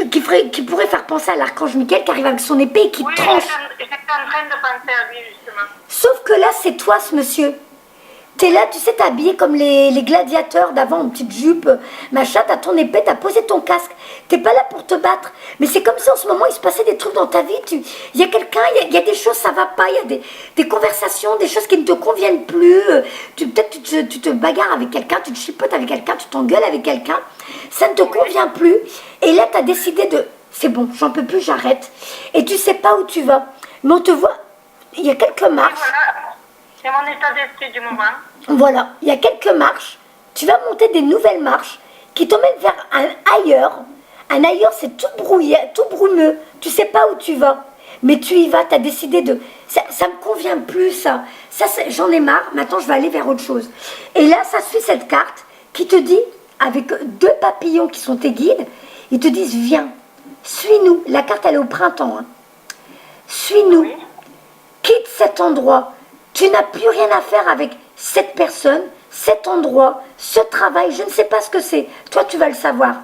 pourrait faire penser à l'archange Michael, qui arrive avec son épée et qui tranche. J'étais en train de penser à lui, justement. Sauf que là, c'est toi, ce monsieur. T'es là, tu sais, t'es habillé comme les gladiateurs d'avant, une petite jupe, machin, t'as ton épée, t'as posé ton casque. T'es pas là pour te battre. Mais c'est comme si en ce moment, il se passait des trucs dans ta vie. Il y a quelqu'un, il y a des choses, ça va pas. Il y a des conversations, des choses qui ne te conviennent plus. Peut-être tu te bagarres avec quelqu'un, tu te chipotes avec quelqu'un, tu t'engueules avec quelqu'un. Ça ne te convient plus. Et là, t'as décidé de... C'est bon, j'en peux plus, j'arrête. Et tu sais pas où tu vas. Mais on te voit, il y a quelques marches. Voilà. C'est mon état d'esprit du moment. Voilà, il y a quelques marches, tu vas monter des nouvelles marches qui t'emmènent vers un ailleurs. Un ailleurs, c'est tout brouillé, tout brumeux, tu sais pas où tu vas. Mais tu y vas, tu as décidé de... Ça me convient plus, ça j'en ai marre, maintenant je vais aller vers autre chose. Et là, ça suit cette carte qui te dit, avec deux papillons qui sont tes guides, ils te disent, viens, suis-nous. La carte, elle est au printemps. Hein. Suis-nous, Oui. quitte cet endroit. Tu n'as plus rien à faire avec cette personne, cet endroit, ce travail, je ne sais pas ce que c'est. Toi, tu vas le savoir.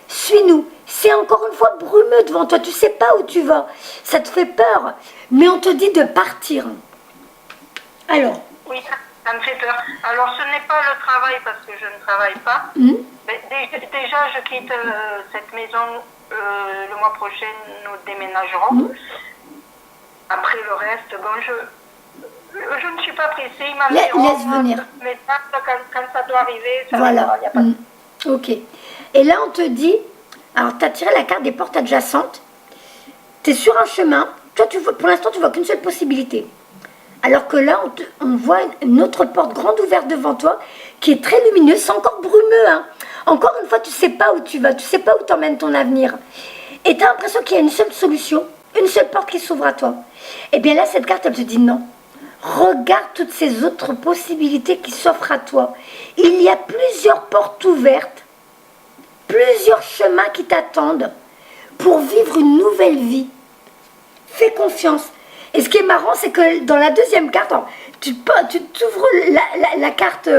Suis-nous. C'est encore une fois brumeux devant toi. Tu ne sais pas où tu vas. Ça te fait peur. Mais on te dit de partir. Alors. Oui, ça me fait peur. Alors, ce n'est pas le travail parce que je ne travaille pas. Mais déjà, je quitte cette maison. Le mois prochain, nous déménagerons. Après le reste, bon, je ne suis pas pressée, il m'a mis laisse venir. Mais quand ça doit arriver, ça voilà. arrivera, il n'y a pas de... Ok. Et là, on te dit, alors tu as tiré la carte des portes adjacentes, tu es sur un chemin, toi, pour l'instant, tu vois qu'une seule possibilité. Alors que là, on voit une autre porte grande ouverte devant toi, qui est très lumineuse, c'est encore brumeux. Hein. Encore une fois, tu ne sais pas où tu vas, tu ne sais pas où t'emmène ton avenir. Et tu as l'impression qu'il y a une seule solution, une seule porte qui s'ouvre à toi. Et bien là, cette carte, elle te dit non. Regarde toutes ces autres possibilités qui s'offrent à toi. Il y a plusieurs portes ouvertes, plusieurs chemins qui t'attendent pour vivre une nouvelle vie. Fais confiance. Et ce qui est marrant, c'est que dans la deuxième carte, alors, tu t'ouvres la carte,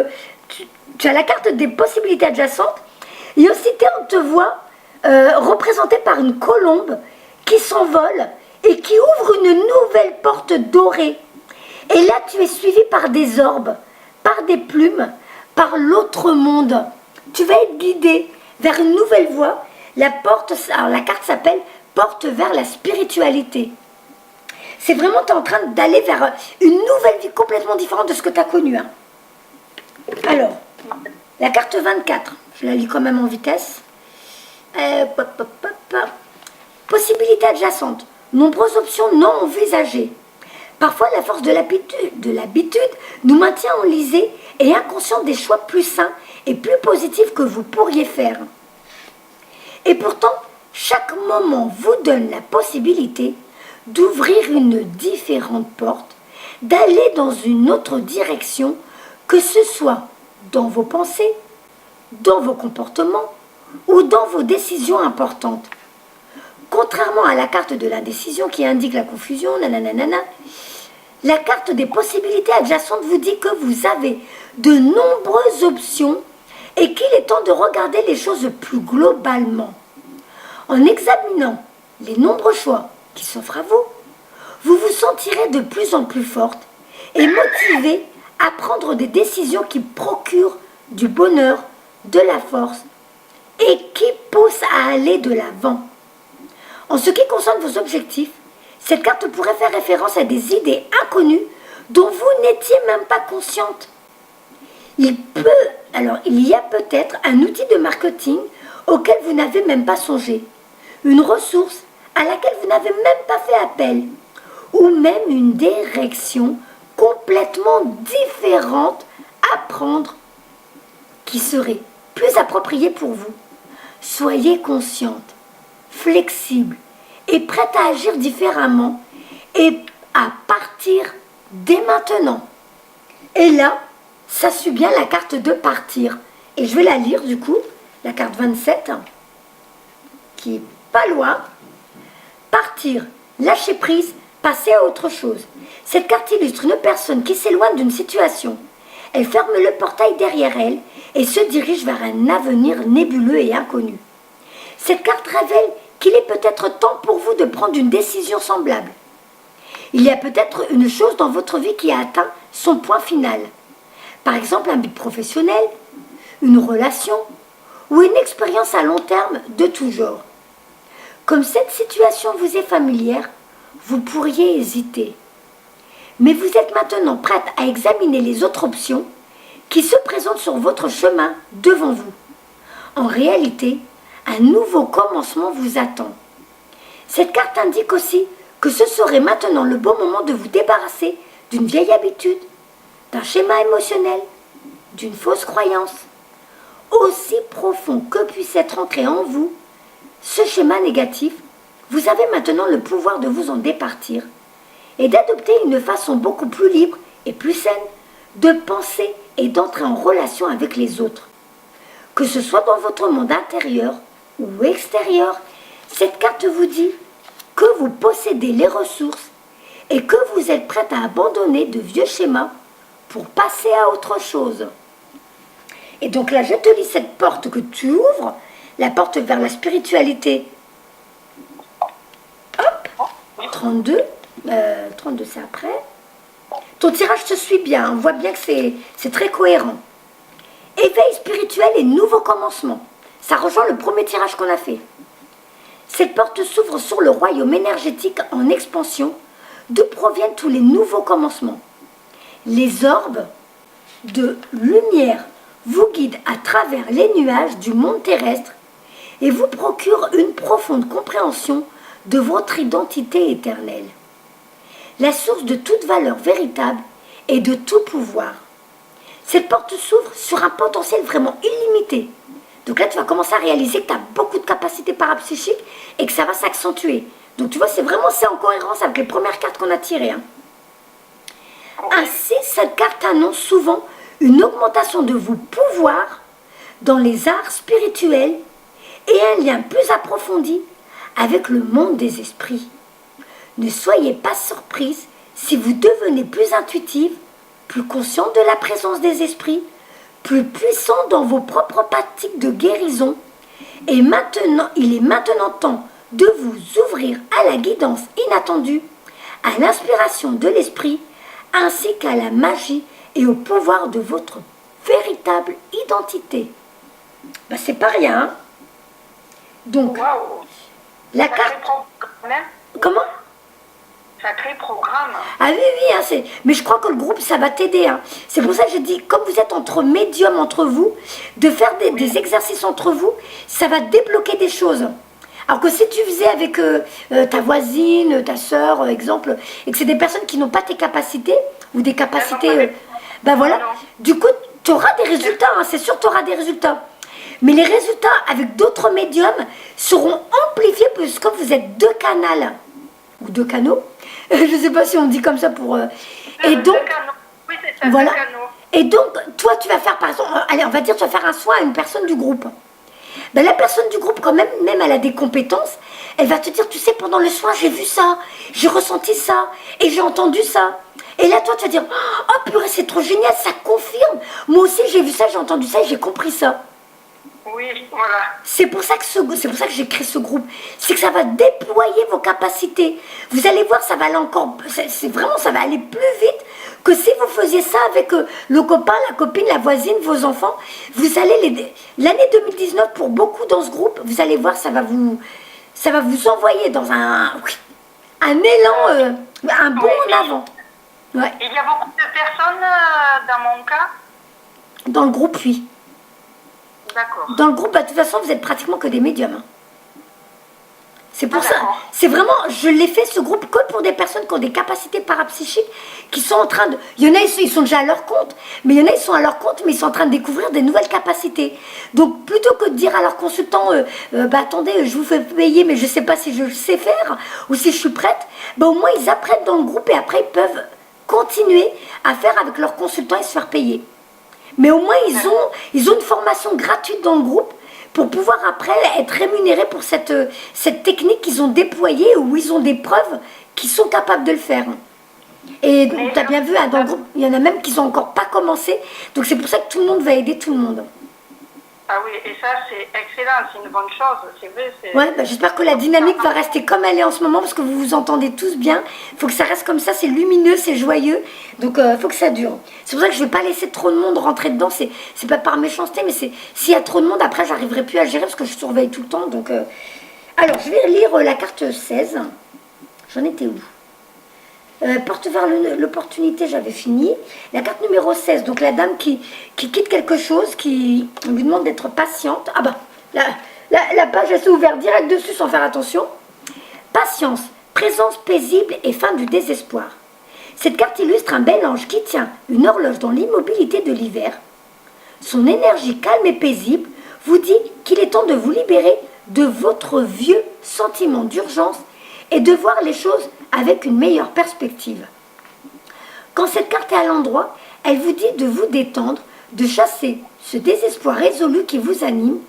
tu as la carte des possibilités adjacentes, et aussitôt on te voit représenté par une colombe qui s'envole et qui ouvre une nouvelle porte dorée. Et là, tu es suivi par des orbes, par des plumes, par l'autre monde. Tu vas être guidé vers une nouvelle voie. La carte s'appelle « Porte vers la spiritualité ». C'est vraiment, tu es en train d'aller vers une nouvelle vie complètement différente de ce que tu as connu. Hein. Alors, la carte 24, je la lis quand même en vitesse. Possibilités adjacentes, nombreuses options non envisagées. Parfois, la force de l'habitude nous maintient enlisés et inconscients des choix plus sains et plus positifs que vous pourriez faire. Et pourtant, chaque moment vous donne la possibilité d'ouvrir une différente porte, d'aller dans une autre direction, que ce soit dans vos pensées, dans vos comportements ou dans vos décisions importantes. Contrairement à la carte de l'indécision qui indique la confusion, nanana, la carte des possibilités adjacentes vous dit que vous avez de nombreuses options et qu'il est temps de regarder les choses plus globalement. En examinant les nombreux choix qui s'offrent à vous, vous vous sentirez de plus en plus forte et motivée à prendre des décisions qui procurent du bonheur, de la force et qui poussent à aller de l'avant. En ce qui concerne vos objectifs, cette carte pourrait faire référence à des idées inconnues dont vous n'étiez même pas consciente. Il y a peut-être un outil de marketing auquel vous n'avez même pas songé, une ressource à laquelle vous n'avez même pas fait appel, ou même une direction complètement différente à prendre qui serait plus appropriée pour vous. Soyez consciente, flexible et prête à agir différemment et à partir dès maintenant. Et là, ça suit bien la carte de partir. Et je vais la lire du coup, la carte 27, qui est pas loin. Partir, lâcher prise, passer à autre chose. Cette carte illustre une personne qui s'éloigne d'une situation. Elle ferme le portail derrière elle et se dirige vers un avenir nébuleux et inconnu. Cette carte révèle qu'il est peut-être temps pour vous de prendre une décision semblable. Il y a peut-être une chose dans votre vie qui a atteint son point final. Par exemple, un but professionnel, une relation ou une expérience à long terme de tout genre. Comme cette situation vous est familière, vous pourriez hésiter. Mais vous êtes maintenant prête à examiner les autres options qui se présentent sur votre chemin devant vous. En réalité, un nouveau commencement vous attend. Cette carte indique aussi que ce serait maintenant le bon moment de vous débarrasser d'une vieille habitude, d'un schéma émotionnel, d'une fausse croyance. Aussi profond que puisse être ancré en vous ce schéma négatif, vous avez maintenant le pouvoir de vous en départir et d'adopter une façon beaucoup plus libre et plus saine de penser et d'entrer en relation avec les autres. Que ce soit dans votre monde intérieur ou extérieur, cette carte vous dit que vous possédez les ressources et que vous êtes prête à abandonner de vieux schémas pour passer à autre chose. Et donc là, je te lis cette porte que tu ouvres, la porte vers la spiritualité. Hop, 32. 32, c'est après. Ton tirage te suit bien, on voit bien que c'est très cohérent. Éveil spirituel et nouveau commencement. Ça rejoint le premier tirage qu'on a fait. Cette porte s'ouvre sur le royaume énergétique en expansion, d'où proviennent tous les nouveaux commencements. Les orbes de lumière vous guident à travers les nuages du monde terrestre et vous procurent une profonde compréhension de votre identité éternelle. La source de toute valeur véritable et de tout pouvoir. Cette porte s'ouvre sur un potentiel vraiment illimité. Donc là, tu vas commencer à réaliser que tu as beaucoup de capacités parapsychiques et que ça va s'accentuer. Donc tu vois, c'est en cohérence avec les premières cartes qu'on a tirées. Hein. Ainsi, cette carte annonce souvent une augmentation de vos pouvoirs dans les arts spirituels et un lien plus approfondi avec le monde des esprits. Ne soyez pas surprise si vous devenez plus intuitive, plus consciente de la présence des esprits, plus puissant dans vos propres pratiques de guérison. Et maintenant, il est maintenant temps de vous ouvrir à la guidance inattendue, à l'inspiration de l'esprit, ainsi qu'à la magie et au pouvoir de votre véritable identité. Ben, c'est pas rien. Hein. Donc, Waouh. la carte... Comment ? Sacré programme. Ah oui, oui, hein, mais je crois que le groupe, ça va t'aider. Hein. C'est pour ça que je dis, comme vous êtes entre médiums entre vous, de faire des exercices entre vous, ça va débloquer des choses. Alors que si tu faisais avec ta voisine, ta sœur, exemple, et que c'est des personnes qui n'ont pas tes capacités, ou des capacités... ben voilà, du coup, tu auras des résultats, hein, c'est sûr, tu auras des résultats. Mais les résultats avec d'autres médiums seront amplifiés puisque vous êtes deux canaux, ou deux canaux. Je ne sais pas si on dit comme ça pour... Et donc, oui, c'est ça, voilà. Et donc, toi, tu vas faire, par exemple, allez, on va dire, tu vas faire un soin à une personne du groupe. Ben, la personne du groupe, quand même elle a des compétences, elle va te dire, tu sais, pendant le soin, j'ai vu ça, j'ai ressenti ça, et j'ai entendu ça. Et là, toi, tu vas dire, oh purée, c'est trop génial, ça confirme. Moi aussi, j'ai vu ça, j'ai entendu ça, et j'ai compris ça. Oui, voilà. C'est pour ça que j'ai créé ce groupe. C'est que ça va déployer vos capacités. Vous allez voir, ça va aller encore... ça va aller plus vite que si vous faisiez ça avec le copain, la copine, la voisine, vos enfants. Vous allez l'aider. L'année 2019, pour beaucoup dans ce groupe, vous allez voir, ça va vous envoyer dans un élan, un bond en avant. Ouais. Il y a beaucoup de personnes dans mon cas. Dans le groupe, oui. D'accord. Dans le groupe, bah, de toute façon, vous êtes pratiquement que des médiums. Hein. C'est pour Ah, ça, d'accord. c'est vraiment, je l'ai fait ce groupe que pour des personnes qui ont des capacités parapsychiques, qui sont en train de, il y en a, ils sont déjà à leur compte, mais il y en a, ils sont à leur compte, mais ils sont en train de découvrir des nouvelles capacités. Donc, plutôt que de dire à leur consultant, bah attendez, je vous fais payer, mais je ne sais pas si je sais faire, ou si je suis prête, bah au moins ils apprennent dans le groupe et après ils peuvent continuer à faire avec leur consultant et se faire payer. Mais au moins ils ont une formation gratuite dans le groupe pour pouvoir après être rémunérés pour cette technique qu'ils ont déployée où ils ont des preuves qu'ils sont capables de le faire. Et tu as bien vu, hein, dans le groupe, il y en a même qui n'ont encore pas commencé. Donc c'est pour ça que tout le monde va aider tout le monde. Ah oui, et ça c'est excellent, c'est une bonne chose, c'est vrai. Ouais, bah, j'espère que la dynamique va rester comme elle est en ce moment parce que vous vous entendez tous bien. Il faut que ça reste comme ça, c'est lumineux, c'est joyeux. Donc il faut que ça dure. C'est pour ça que je ne vais pas laisser trop de monde rentrer dedans. C'est pas par méchanceté, mais s'il y a trop de monde, après j'arriverai plus à gérer parce que je surveille tout le temps. Donc, alors, je vais lire la carte 16. J'en étais où? Porte vers l'opportunité, j'avais fini. La carte numéro 16, donc la dame qui quitte quelque chose, on lui demande d'être patiente. Ah bah, la page elle s'est ouverte direct dessus sans faire attention. Patience, présence paisible et fin du désespoir. Cette carte illustre un bel ange qui tient une horloge dans l'immobilité de l'hiver. Son énergie calme et paisible vous dit qu'il est temps de vous libérer de votre vieux sentiment d'urgence et de voir les choses avec une meilleure perspective. Quand cette carte est à l'endroit, elle vous dit de vous détendre, de chasser ce désespoir résolu qui vous anime,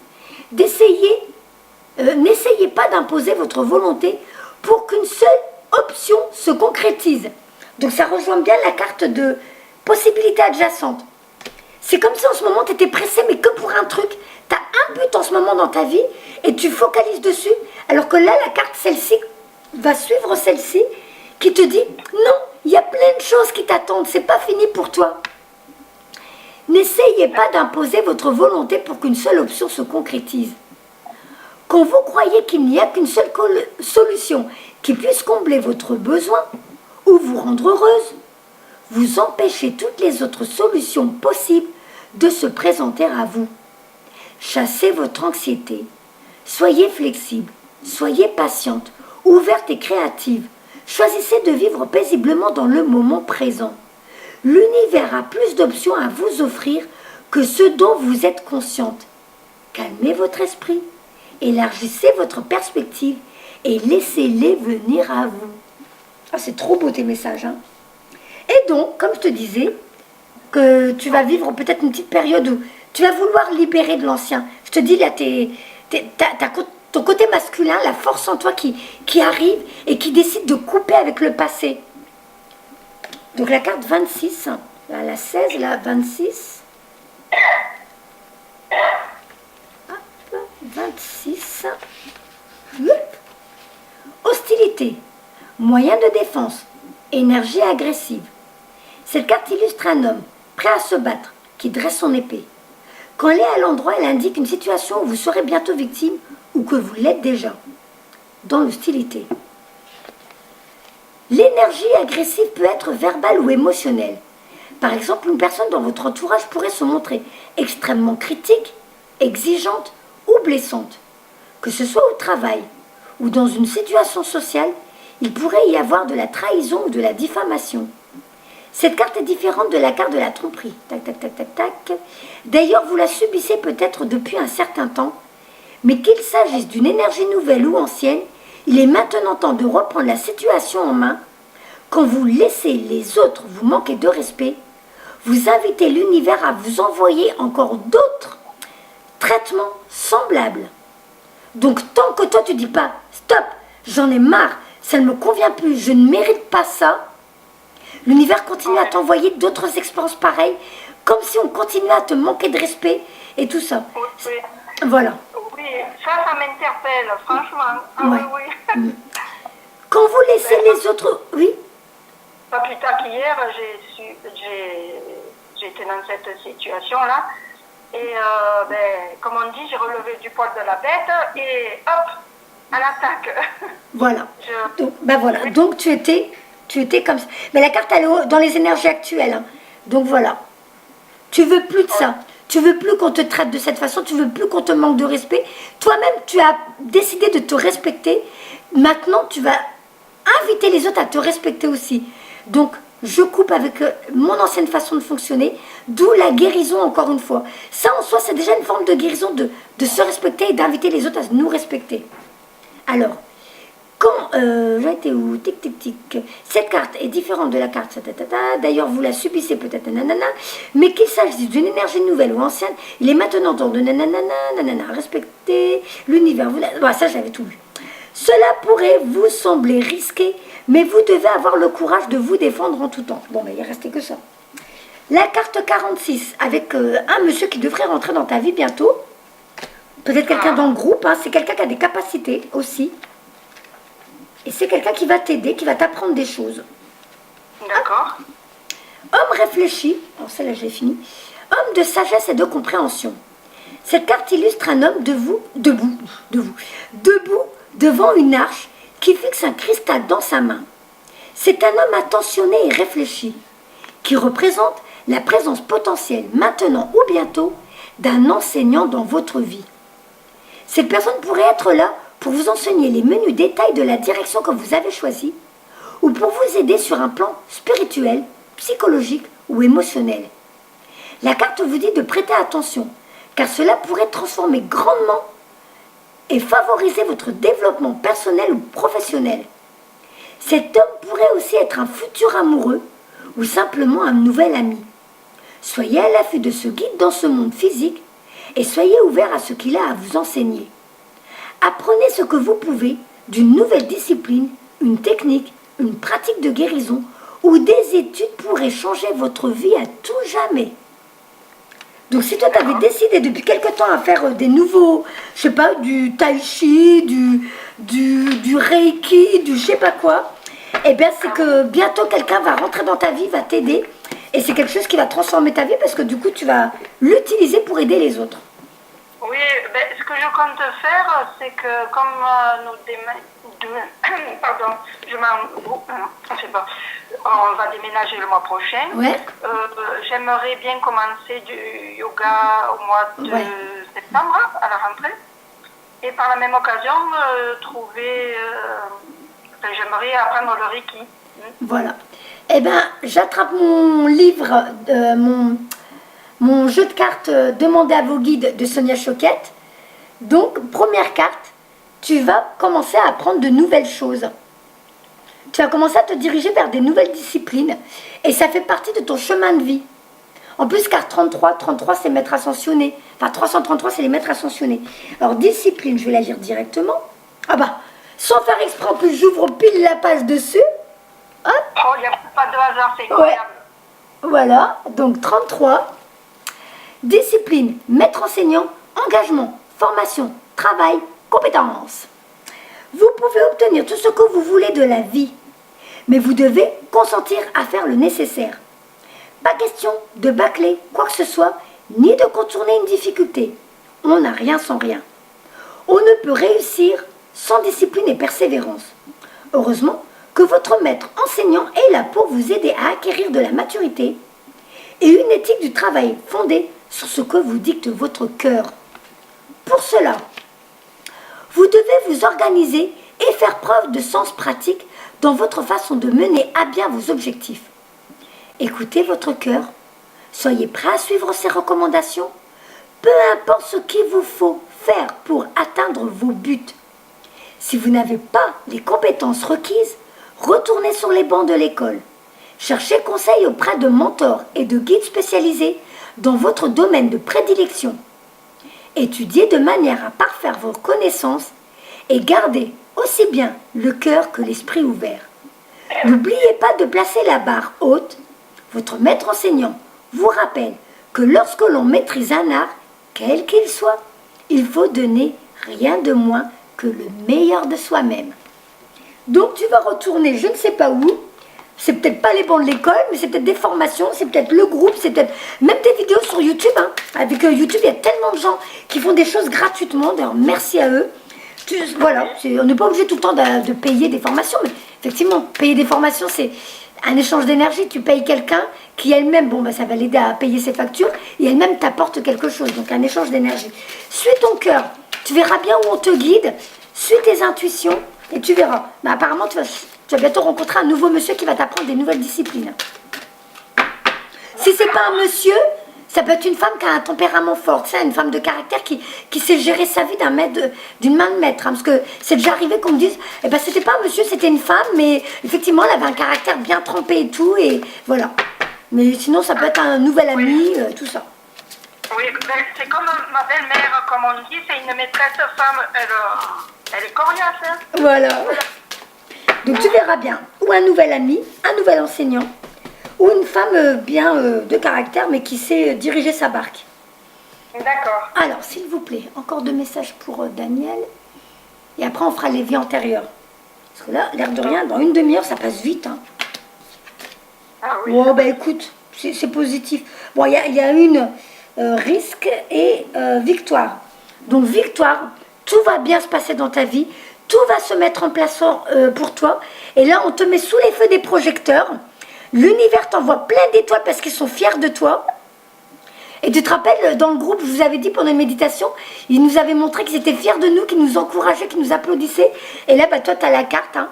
n'essayez pas d'imposer votre volonté pour qu'une seule option se concrétise. Donc ça rejoint bien la carte de possibilité adjacente. C'est comme si en ce moment tu étais pressé mais que pour un truc. Tu as un but en ce moment dans ta vie et tu focalises dessus, alors que là la carte celle-ci va suivre celle-ci qui te dit non, il y a plein de choses qui t'attendent, c'est pas fini pour toi. N'essayez pas d'imposer votre volonté pour qu'une seule option se concrétise. Quand vous croyez qu'il n'y a qu'une seule solution qui puisse combler votre besoin ou vous rendre heureuse, vous empêchez toutes les autres solutions possibles de se présenter à vous. Chassez votre anxiété, soyez flexible, soyez patiente, ouverte et créative. Choisissez de vivre paisiblement dans le moment présent. L'univers a plus d'options à vous offrir que ce dont vous êtes consciente. Calmez votre esprit, élargissez votre perspective et laissez-les venir à vous. Ah, c'est trop beau tes messages, hein. Et donc, comme je te disais, que tu vas vivre peut-être une petite période où tu vas vouloir libérer de l'ancien. Je te dis, là, t'as ton côté masculin, la force en toi qui arrive et qui décide de couper avec le passé. Donc la carte 26, là, la 16, la 26. Hop, 26. Hop. Hostilité, moyen de défense, énergie agressive. Cette carte illustre un homme prêt à se battre, qui dresse son épée. Quand elle est à l'endroit, elle indique une situation où vous serez bientôt victime ou que vous l'êtes déjà, dans l'hostilité. L'énergie agressive peut être verbale ou émotionnelle. Par exemple, une personne dans votre entourage pourrait se montrer extrêmement critique, exigeante ou blessante. Que ce soit au travail ou dans une situation sociale, il pourrait y avoir de la trahison ou de la diffamation. Cette carte est différente de la carte de la tromperie. Tac, tac, tac, tac, tac. D'ailleurs, vous la subissez peut-être depuis un certain temps, mais qu'il s'agisse d'une énergie nouvelle ou ancienne, il est maintenant temps de reprendre la situation en main. Quand vous laissez les autres vous manquer de respect, vous invitez l'univers à vous envoyer encore d'autres traitements semblables. Donc tant que toi tu dis pas « Stop, j'en ai marre, ça ne me convient plus, je ne mérite pas ça », l'univers continue à t'envoyer d'autres expériences pareilles, comme si on continuait à te manquer de respect et tout ça. Oui. Voilà. Oui, ça m'interpelle, franchement. Ah Ouais. oui. Quand vous laissez les autres... Oui. Pas plus tard qu'hier, j'étais dans cette situation-là. Et comme on dit, j'ai relevé du poil de la bête et hop, à l'attaque. Voilà. Voilà. Donc tu étais comme ça. Mais la carte, elle est dans les énergies actuelles. Hein. Donc voilà. Tu veux plus de ça. Tu veux plus qu'on te traite de cette façon, tu veux plus qu'on te manque de respect. Toi-même, tu as décidé de te respecter. Maintenant, tu vas inviter les autres à te respecter aussi. Donc, je coupe avec mon ancienne façon de fonctionner, d'où la guérison encore une fois. Ça en soi, c'est déjà une forme de guérison de se respecter et d'inviter les autres à nous respecter. Alors, quand j'ai été où tic tic tic, cette carte est différente de la carte d'ailleurs vous la subissez peut-être nanana, mais qu'il s'agisse d'une énergie nouvelle ou ancienne, il est maintenant temps de nanana, respecter l'univers. Bon, ça j'avais tout vu. Cela pourrait vous sembler risqué, mais vous devez avoir le courage de vous défendre en tout temps. Bon, mais il ne restait que ça. La carte 46, avec un monsieur qui devrait rentrer dans ta vie bientôt. Peut-être quelqu'un dans le groupe, hein, c'est quelqu'un qui a des capacités aussi. Et c'est quelqu'un qui va t'aider, qui va t'apprendre des choses. D'accord. Homme réfléchi, alors celle-là j'ai fini. Homme de sagesse et de compréhension. Cette carte illustre un homme debout devant une arche qui fixe un cristal dans sa main. C'est un homme attentionné et réfléchi, qui représente la présence potentielle, maintenant ou bientôt, d'un enseignant dans votre vie. Cette personne pourrait être là pour vous enseigner les menus détails de la direction que vous avez choisie, ou pour vous aider sur un plan spirituel, psychologique ou émotionnel. La carte vous dit de prêter attention, car cela pourrait transformer grandement et favoriser votre développement personnel ou professionnel. Cet homme pourrait aussi être un futur amoureux ou simplement un nouvel ami. Soyez à l'affût de ce guide dans ce monde physique et soyez ouvert à ce qu'il a à vous enseigner. Apprenez ce que vous pouvez d'une nouvelle discipline, une technique, une pratique de guérison ou des études pourraient changer votre vie à tout jamais. Donc si toi tu avais décidé depuis quelque temps à faire des nouveaux, je sais pas, du tai chi, du reiki, du je sais pas quoi, eh bien c'est que bientôt quelqu'un va rentrer dans ta vie, va t'aider et c'est quelque chose qui va transformer ta vie parce que du coup tu vas l'utiliser pour aider les autres. Oui, ben, ce que je compte faire, c'est que comme on va déménager le mois prochain, Ouais. J'aimerais bien commencer du yoga au mois de septembre, à la rentrée. Et par la même occasion, j'aimerais apprendre le Reiki. Voilà. Eh bien, j'attrape mon livre, mon jeu de cartes Demandez à vos guides de Sonia Choquette. Donc, première carte, tu vas commencer à apprendre de nouvelles choses. Tu vas commencer à te diriger vers des nouvelles disciplines. Et ça fait partie de ton chemin de vie. En plus, carte 33 c'est maître ascensionné. Enfin, 333, c'est les maîtres ascensionnés. Alors, discipline, je vais la lire directement. Ah bah, sans faire exprès, en plus, j'ouvre pile la page dessus. Hop. Oh, il n'y a pas de hasard, c'est incroyable. Ouais. Voilà, donc 33. Discipline, maître enseignant, engagement, formation, travail, compétences. Vous pouvez obtenir tout ce que vous voulez de la vie, mais vous devez consentir à faire le nécessaire. Pas question de bâcler quoi que ce soit, ni de contourner une difficulté. On n'a rien sans rien. On ne peut réussir sans discipline et persévérance. Heureusement que votre maître enseignant est là pour vous aider à acquérir de la maturité et une éthique du travail fondée sur ce que vous dicte votre cœur. Pour cela, vous devez vous organiser et faire preuve de sens pratique dans votre façon de mener à bien vos objectifs. Écoutez votre cœur, soyez prêt à suivre ses recommandations, peu importe ce qu'il vous faut faire pour atteindre vos buts. Si vous n'avez pas les compétences requises, retournez sur les bancs de l'école. Cherchez conseil auprès de mentors et de guides spécialisés dans votre domaine de prédilection. Étudiez de manière à parfaire vos connaissances et gardez aussi bien le cœur que l'esprit ouvert. N'oubliez pas de placer la barre haute. Votre maître enseignant vous rappelle que lorsque l'on maîtrise un art, quel qu'il soit, il faut donner rien de moins que le meilleur de soi-même. Donc tu vas retourner je ne sais pas où. C'est peut-être pas les bancs de l'école, mais c'est peut-être des formations, c'est peut-être le groupe, c'est peut-être même des vidéos sur YouTube. Hein. Avec YouTube, il y a tellement de gens qui font des choses gratuitement. D'ailleurs, merci à eux. Voilà, on n'est pas obligé tout le temps de payer des formations, mais effectivement, payer des formations, c'est un échange d'énergie. Tu payes quelqu'un qui elle-même, bon, bah, ça va l'aider à payer ses factures, et elle-même t'apporte quelque chose. Donc un échange d'énergie. Suis ton cœur. Tu verras bien où on te guide. Suis tes intuitions et tu verras. Mais apparemment, tu vas bientôt rencontrer un nouveau monsieur qui va t'apprendre des nouvelles disciplines. Si c'est pas un monsieur, ça peut être une femme qui a un tempérament fort, tu sais, une femme de caractère qui sait gérer sa vie d'une main de maître. Hein, parce que c'est déjà arrivé qu'on me dise, eh ben c'était pas un monsieur, c'était une femme, mais effectivement, elle avait un caractère bien trempé et tout, et voilà. Mais sinon, ça peut être un nouvel ami, tout ça. Oui, c'est comme ma belle-mère, comme on dit, c'est une maîtresse femme, elle est coriace. Hein. Voilà. Donc tu verras bien, ou un nouvel ami, un nouvel enseignant, ou une femme bien de caractère, mais qui sait diriger sa barque. D'accord. Alors, s'il vous plaît, encore 2 messages pour Daniel. Et après, on fera les vies antérieures. Parce que là, l'air de rien, dans une demi-heure, ça passe vite. Hein. Ah oui. Bon, ben écoute, c'est positif. Bon, il y a une risque et victoire. Donc, victoire, tout va bien se passer dans ta vie. Tout va se mettre en place pour toi. Et là, on te met sous les feux des projecteurs. L'univers t'envoie plein d'étoiles parce qu'ils sont fiers de toi. Et tu te rappelles, dans le groupe, je vous avais dit pendant une méditation, ils nous avaient montré qu'ils étaient fiers de nous, qu'ils nous encourageaient, qu'ils nous applaudissaient. Et là, bah, toi, tu as la carte, hein.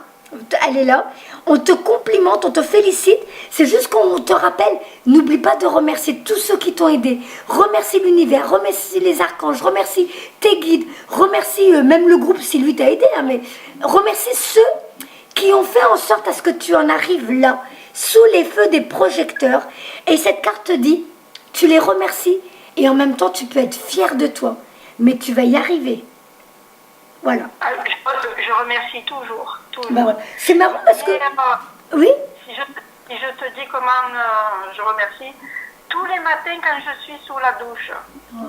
Elle est là. On te complimente, on te félicite. C'est juste qu'on te rappelle, n'oublie pas de remercier tous ceux qui t'ont aidé. Remercie l'univers, remercie les archanges, remercie tes guides, remercie même le groupe si lui t'a aidé. Hein, mais remercie ceux qui ont fait en sorte à ce que tu en arrives là, sous les feux des projecteurs. Et cette carte te dit, tu les remercies et en même temps tu peux être fier de toi. Mais tu vas y arriver. Voilà. Je remercie toujours. Ben ouais. C'est marrant parce que... Oui. Si je te dis comment je remercie, tous les matins quand je suis sous la douche. Oh.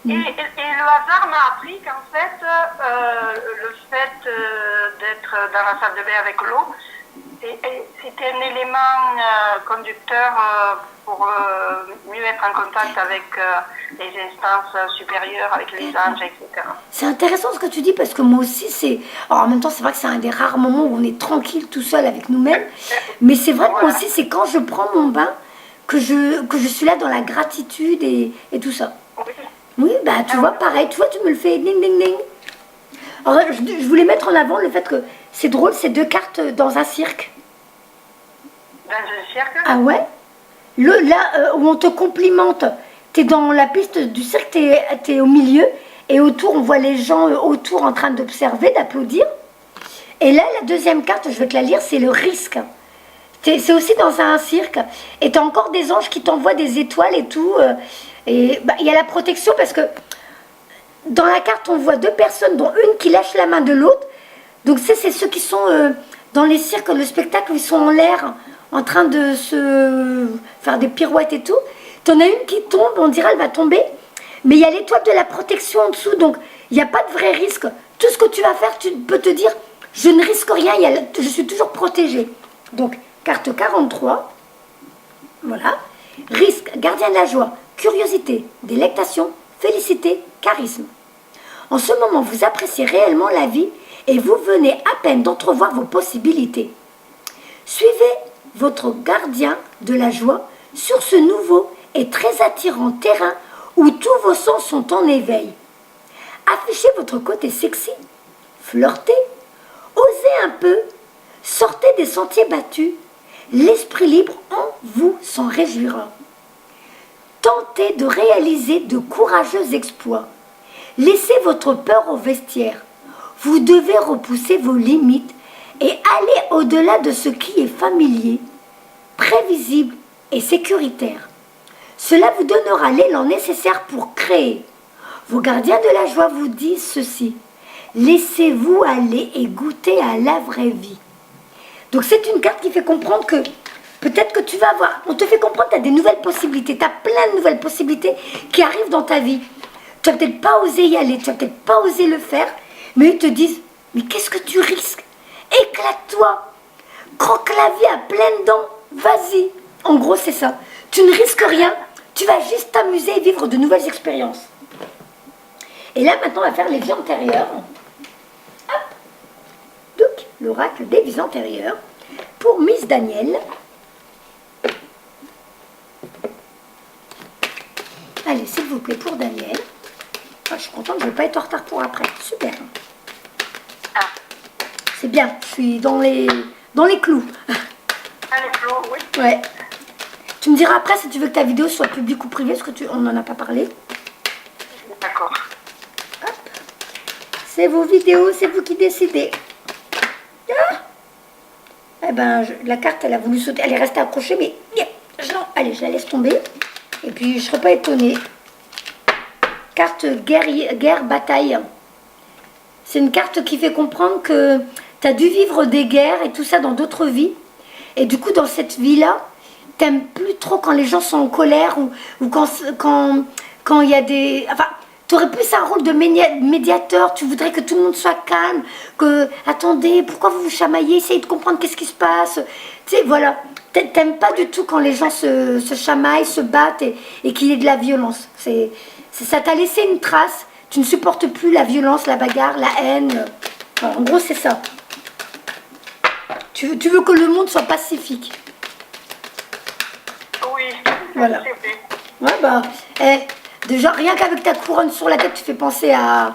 Et le hasard m'a appris qu'en fait, le fait d'être dans la salle de bain avec l'eau, c'était un élément conducteur pour mieux être en contact avec les instances supérieures, avec les anges, etc. C'est intéressant ce que tu dis parce que moi aussi, c'est... Alors en même temps, c'est vrai que c'est un des rares moments où on est tranquille tout seul avec nous-mêmes. Mais c'est vrai que moi aussi, c'est quand je prends mon bain que je suis là dans la gratitude et tout ça. Oui, bah tu vois, pareil, tu vois, tu me le fais ding ding ding. Alors je voulais mettre en avant le fait que c'est drôle, c'est 2 cartes dans un cirque. Dans un cirque? Ah ouais? Là où on te complimente, t'es dans la piste du cirque, t'es au milieu, et autour, on voit les gens autour en train d'observer, d'applaudir. Et là, la deuxième carte, je vais te la lire, c'est le risque. C'est aussi dans un cirque, et t'as encore des anges qui t'envoient des étoiles et tout. Et bah, y a la protection parce que dans la carte, on voit 2 personnes, dont une qui lâche la main de l'autre. Donc c'est ceux qui sont dans les cirques, le spectacle, où ils sont en l'air, en train de se faire des pirouettes et tout. T'en as une qui tombe, on dirait elle va tomber, mais il y a l'étoile de la protection en dessous, donc il n'y a pas de vrai risque. Tout ce que tu vas faire, tu peux te dire, je ne risque rien, je suis toujours protégée. Donc, carte 43, voilà. Risque, gardien de la joie, curiosité, délectation, félicité, charisme. En ce moment, vous appréciez réellement la vie et vous venez à peine d'entrevoir vos possibilités. Suivez votre gardien de la joie sur ce nouveau et très attirant terrain où tous vos sens sont en éveil. Affichez votre côté sexy, flirtez, osez un peu, sortez des sentiers battus, l'esprit libre en vous s'en réjouira. Tentez de réaliser de courageux exploits. Laissez votre peur au vestiaire. Vous devez repousser vos limites et aller au-delà de ce qui est familier, prévisible et sécuritaire. Cela vous donnera l'élan nécessaire pour créer. Vos gardiens de la joie vous disent ceci. Laissez-vous aller et goûter à la vraie vie. Donc c'est une carte qui fait comprendre que peut-être que tu vas avoir, on te fait comprendre que tu as des nouvelles possibilités, tu as plein de nouvelles possibilités qui arrivent dans ta vie. Tu n'as peut-être pas osé y aller, tu n'as peut-être pas osé le faire, mais ils te disent, mais qu'est-ce que tu risques? Éclate-toi, croque la vie à pleines dents, vas-y. En gros, c'est ça. Tu ne risques rien, tu vas juste t'amuser et vivre de nouvelles expériences. Et là, maintenant, on va faire les vies antérieures. Hop. Donc, l'oracle des vies antérieures, pour Miss Danielle. Allez, s'il vous plaît, pour Daniel. Ah, je suis contente, je ne vais pas être en retard pour après. Super. C'est bien, je suis dans les clous. Dans les clous, oui. Ouais. Tu me diras après si tu veux que ta vidéo soit publique ou privée, parce qu'on n'en a pas parlé. D'accord. Hop. C'est vos vidéos, c'est vous qui décidez. Ah. Eh ben, la carte, elle a voulu sauter. Elle est restée accrochée, mais allez, je la laisse tomber. Et puis, je ne serais pas étonnée. Carte guerre, bataille. C'est une carte qui fait comprendre que tu as dû vivre des guerres et tout ça dans d'autres vies. Et du coup, dans cette vie-là, tu n'aimes plus trop quand les gens sont en colère ou quand il y a des... Enfin, tu aurais plus un rôle de médiateur. Tu voudrais que tout le monde soit calme. Que, attendez, pourquoi vous vous chamaillez? Essayez de comprendre qu'est-ce qui se passe. Tu sais, voilà. T'aimes pas du tout quand les gens se chamaillent, se battent et qu'il y ait de la violence. Ça t'a laissé une trace. Tu ne supportes plus la violence, la bagarre, la haine. Enfin, en gros, c'est ça. Tu veux que le monde soit pacifique. Oui, Voilà. c'est vrai. Ouais, bah, déjà, rien qu'avec ta couronne sur la tête, tu fais penser à...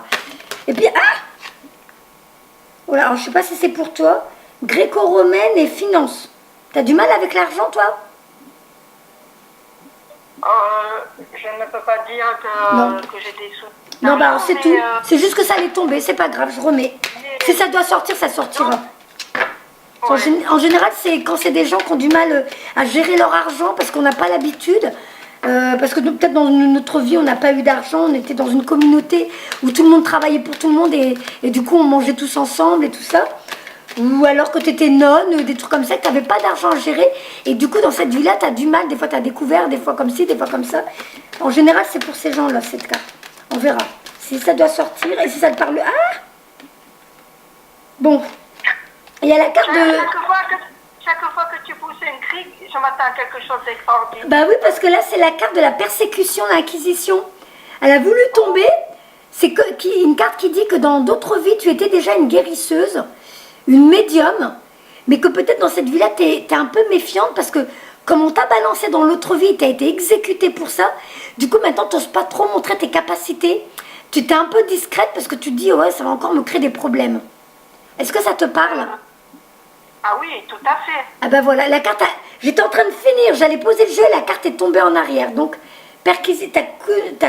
Et puis, voilà, alors, je sais pas si c'est pour toi. Gréco-romaine et finance. T'as du mal avec l'argent, toi? Je ne peux pas dire que j'ai des sous. Non, bah, c'est tout. C'est juste que ça allait tomber, c'est pas grave, je remets. Si ça doit sortir, ça sortira. Ouais. En général, c'est quand c'est des gens qui ont du mal à gérer leur argent parce qu'on n'a pas l'habitude. Parce que peut-être dans notre vie, on n'a pas eu d'argent. On était dans une communauté où tout le monde travaillait pour tout le monde et du coup, on mangeait tous ensemble et tout ça. Ou alors que tu étais nonne, des trucs comme ça, que tu n'avais pas d'argent à gérer. Et du coup, dans cette vie-là, tu as du mal. Des fois, tu as découvert, des fois comme ci, des fois comme ça. En général, c'est pour ces gens-là, cette carte. On verra. Si ça doit sortir et si ça te parle... Ah! Bon. Il y a la carte de... Chaque fois que tu pousses un cri, je m'attends à quelque chose d'extraordinaire. Bah oui, parce que là, c'est la carte de la persécution, l'inquisition. Elle a voulu tomber. C'est une carte qui dit que dans d'autres vies, tu étais déjà une guérisseuse, une médium, mais que peut-être dans cette vie-là, tu es un peu méfiante parce que comme on t'a balancé dans l'autre vie, tu as été exécutée pour ça. Du coup, maintenant, tu n'oses pas trop montrer tes capacités. Tu t'es un peu discrète parce que tu te dis, ouais, ça va encore me créer des problèmes. Est-ce que ça te parle? Ah oui, tout à fait. Ah ben voilà, la carte, j'étais en train de finir, j'allais poser le jeu et la carte est tombée en arrière. Donc, t'as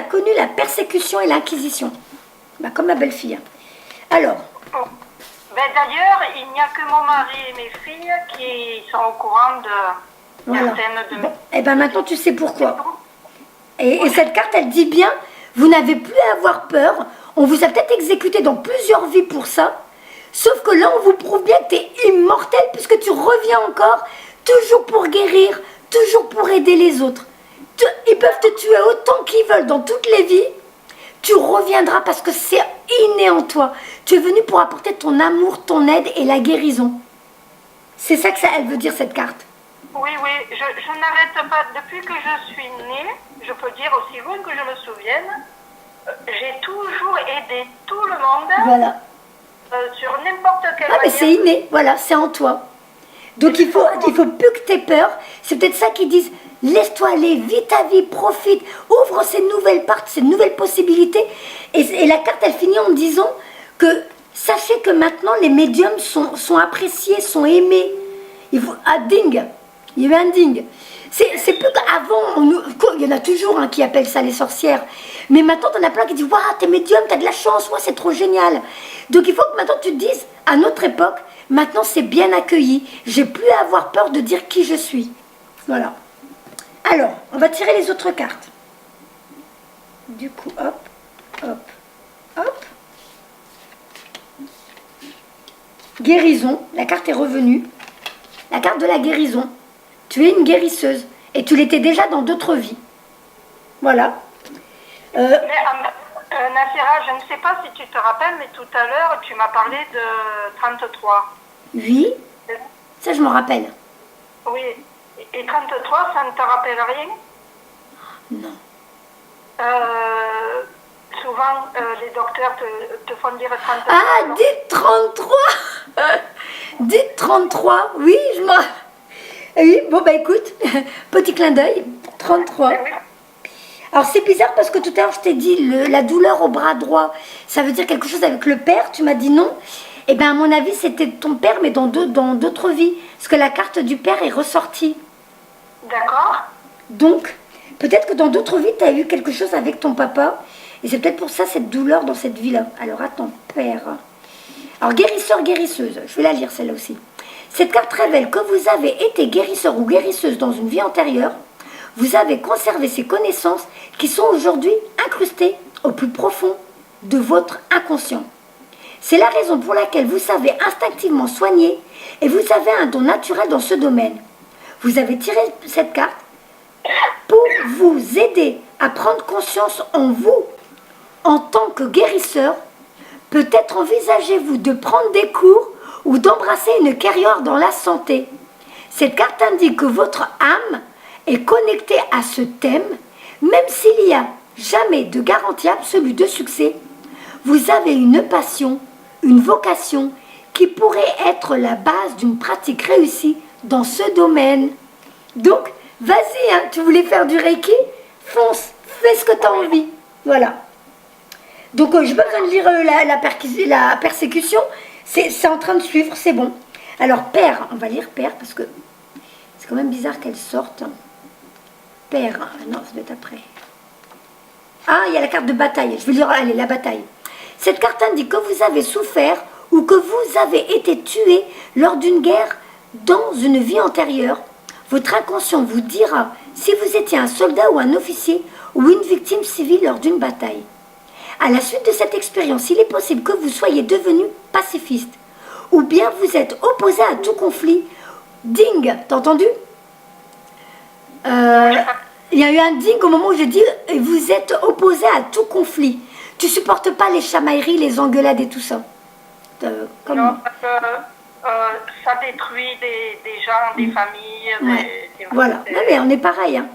connu la persécution et l'inquisition. Bah, comme ma belle-fille. Alors. Bon. Ben, d'ailleurs, il n'y a que mon mari et mes filles qui sont au courant de Voilà. certaines de mes... Bon, et ben maintenant tu sais pourquoi. Et cette carte, elle dit bien, vous n'avez plus à avoir peur. On vous a peut-être exécuté dans plusieurs vies pour ça. Sauf que là, on vous prouve bien que tu es immortel puisque tu reviens encore, toujours pour guérir, toujours pour aider les autres. Ils peuvent te tuer autant qu'ils veulent dans toutes les vies. Tu reviendras parce que c'est inné en toi. Tu es venu pour apporter ton amour, ton aide et la guérison. C'est ça que elle veut dire, cette carte. Oui, je n'arrête pas. Depuis que je suis née, je peux dire aussi loin que je me souvienne, j'ai toujours aidé tout le monde. Voilà. Sur n'importe quelle mais c'est inné, voilà, c'est en toi. Donc il faut plus que tu aies peur. C'est peut-être ça qu'ils disent, laisse-toi aller, vis ta vie, profite, ouvre ces nouvelles portes, ces nouvelles possibilités. Et la carte, elle finit en disant que sachez que maintenant les médiums sont appréciés, sont aimés. Ding, il y a eu un ding. C'est plus qu'avant, il y en a toujours qui appellent ça les sorcières. Mais maintenant, t'en as plein qui disent, waouh, t'es médium, t'as de la chance, c'est trop génial. Donc il faut que maintenant tu te dises, à notre époque, maintenant c'est bien accueilli. J'ai plus à avoir peur de dire qui je suis. Voilà. Alors, on va tirer les autres cartes. Du coup, hop, hop, hop. Guérison, la carte est revenue. La carte de la guérison. Tu es une guérisseuse et tu l'étais déjà dans d'autres vies. Voilà. Mais Nassira, je ne sais pas si tu te rappelles, mais tout à l'heure, tu m'as parlé de 33. Oui, ça je m'en rappelle. Oui, et 33, ça ne te rappelle rien? Non. Souvent, les docteurs te font dire 33. Ah, dites 33. Dites 33, oui, je m'en... Oui, bon bah écoute, petit clin d'œil, 33. Oui. Alors c'est bizarre parce que tout à l'heure je t'ai dit la douleur au bras droit, ça veut dire quelque chose avec le père, tu m'as dit non. Eh bien à mon avis c'était ton père mais dans d'autres vies, parce que la carte du père est ressortie. D'accord. Donc peut-être que dans d'autres vies tu as eu quelque chose avec ton papa, et c'est peut-être pour ça cette douleur dans cette vie-là. Alors attends, père. Alors guérisseur, guérisseuse, je vais la lire celle-là aussi. Cette carte révèle que vous avez été guérisseur ou guérisseuse dans une vie antérieure. Vous avez conservé ces connaissances qui sont aujourd'hui incrustées au plus profond de votre inconscient. C'est la raison pour laquelle vous savez instinctivement soigner et vous avez un don naturel dans ce domaine. Vous avez tiré cette carte pour vous aider à prendre conscience en vous en tant que guérisseur. Peut-être envisagez-vous de prendre des cours ou d'embrasser une carrière dans la santé. Cette carte indique que votre âme est connectée à ce thème, même s'il n'y a jamais de garantie absolue de succès. Vous avez une passion, une vocation qui pourrait être la base d'une pratique réussie dans ce domaine. Donc, vas-y, hein, tu voulais faire du Reiki? Fonce, fais ce que tu as envie. Voilà. Donc, je n'ai pas besoin de lire la persécution. C'est en train de suivre, c'est bon. Alors, père, on va lire père parce que c'est quand même bizarre qu'elle sorte. Père, non, ça doit être après. Ah, il y a la carte de bataille. Je vais lire, allez, la bataille. Cette carte indique que vous avez souffert ou que vous avez été tué lors d'une guerre dans une vie antérieure. Votre inconscient vous dira si vous étiez un soldat ou un officier ou une victime civile lors d'une bataille. À la suite de cette expérience, il est possible que vous soyez devenu pacifiste ou bien vous êtes opposé à tout conflit. Ding, t'as entendu? Il y a eu un ding au moment où je dis vous êtes opposé à tout conflit. Tu supportes pas les chamailleries, les engueulades et tout ça. Non, parce que ça détruit des gens, des familles. Ouais. Voilà, non, mais on est pareil. Hein.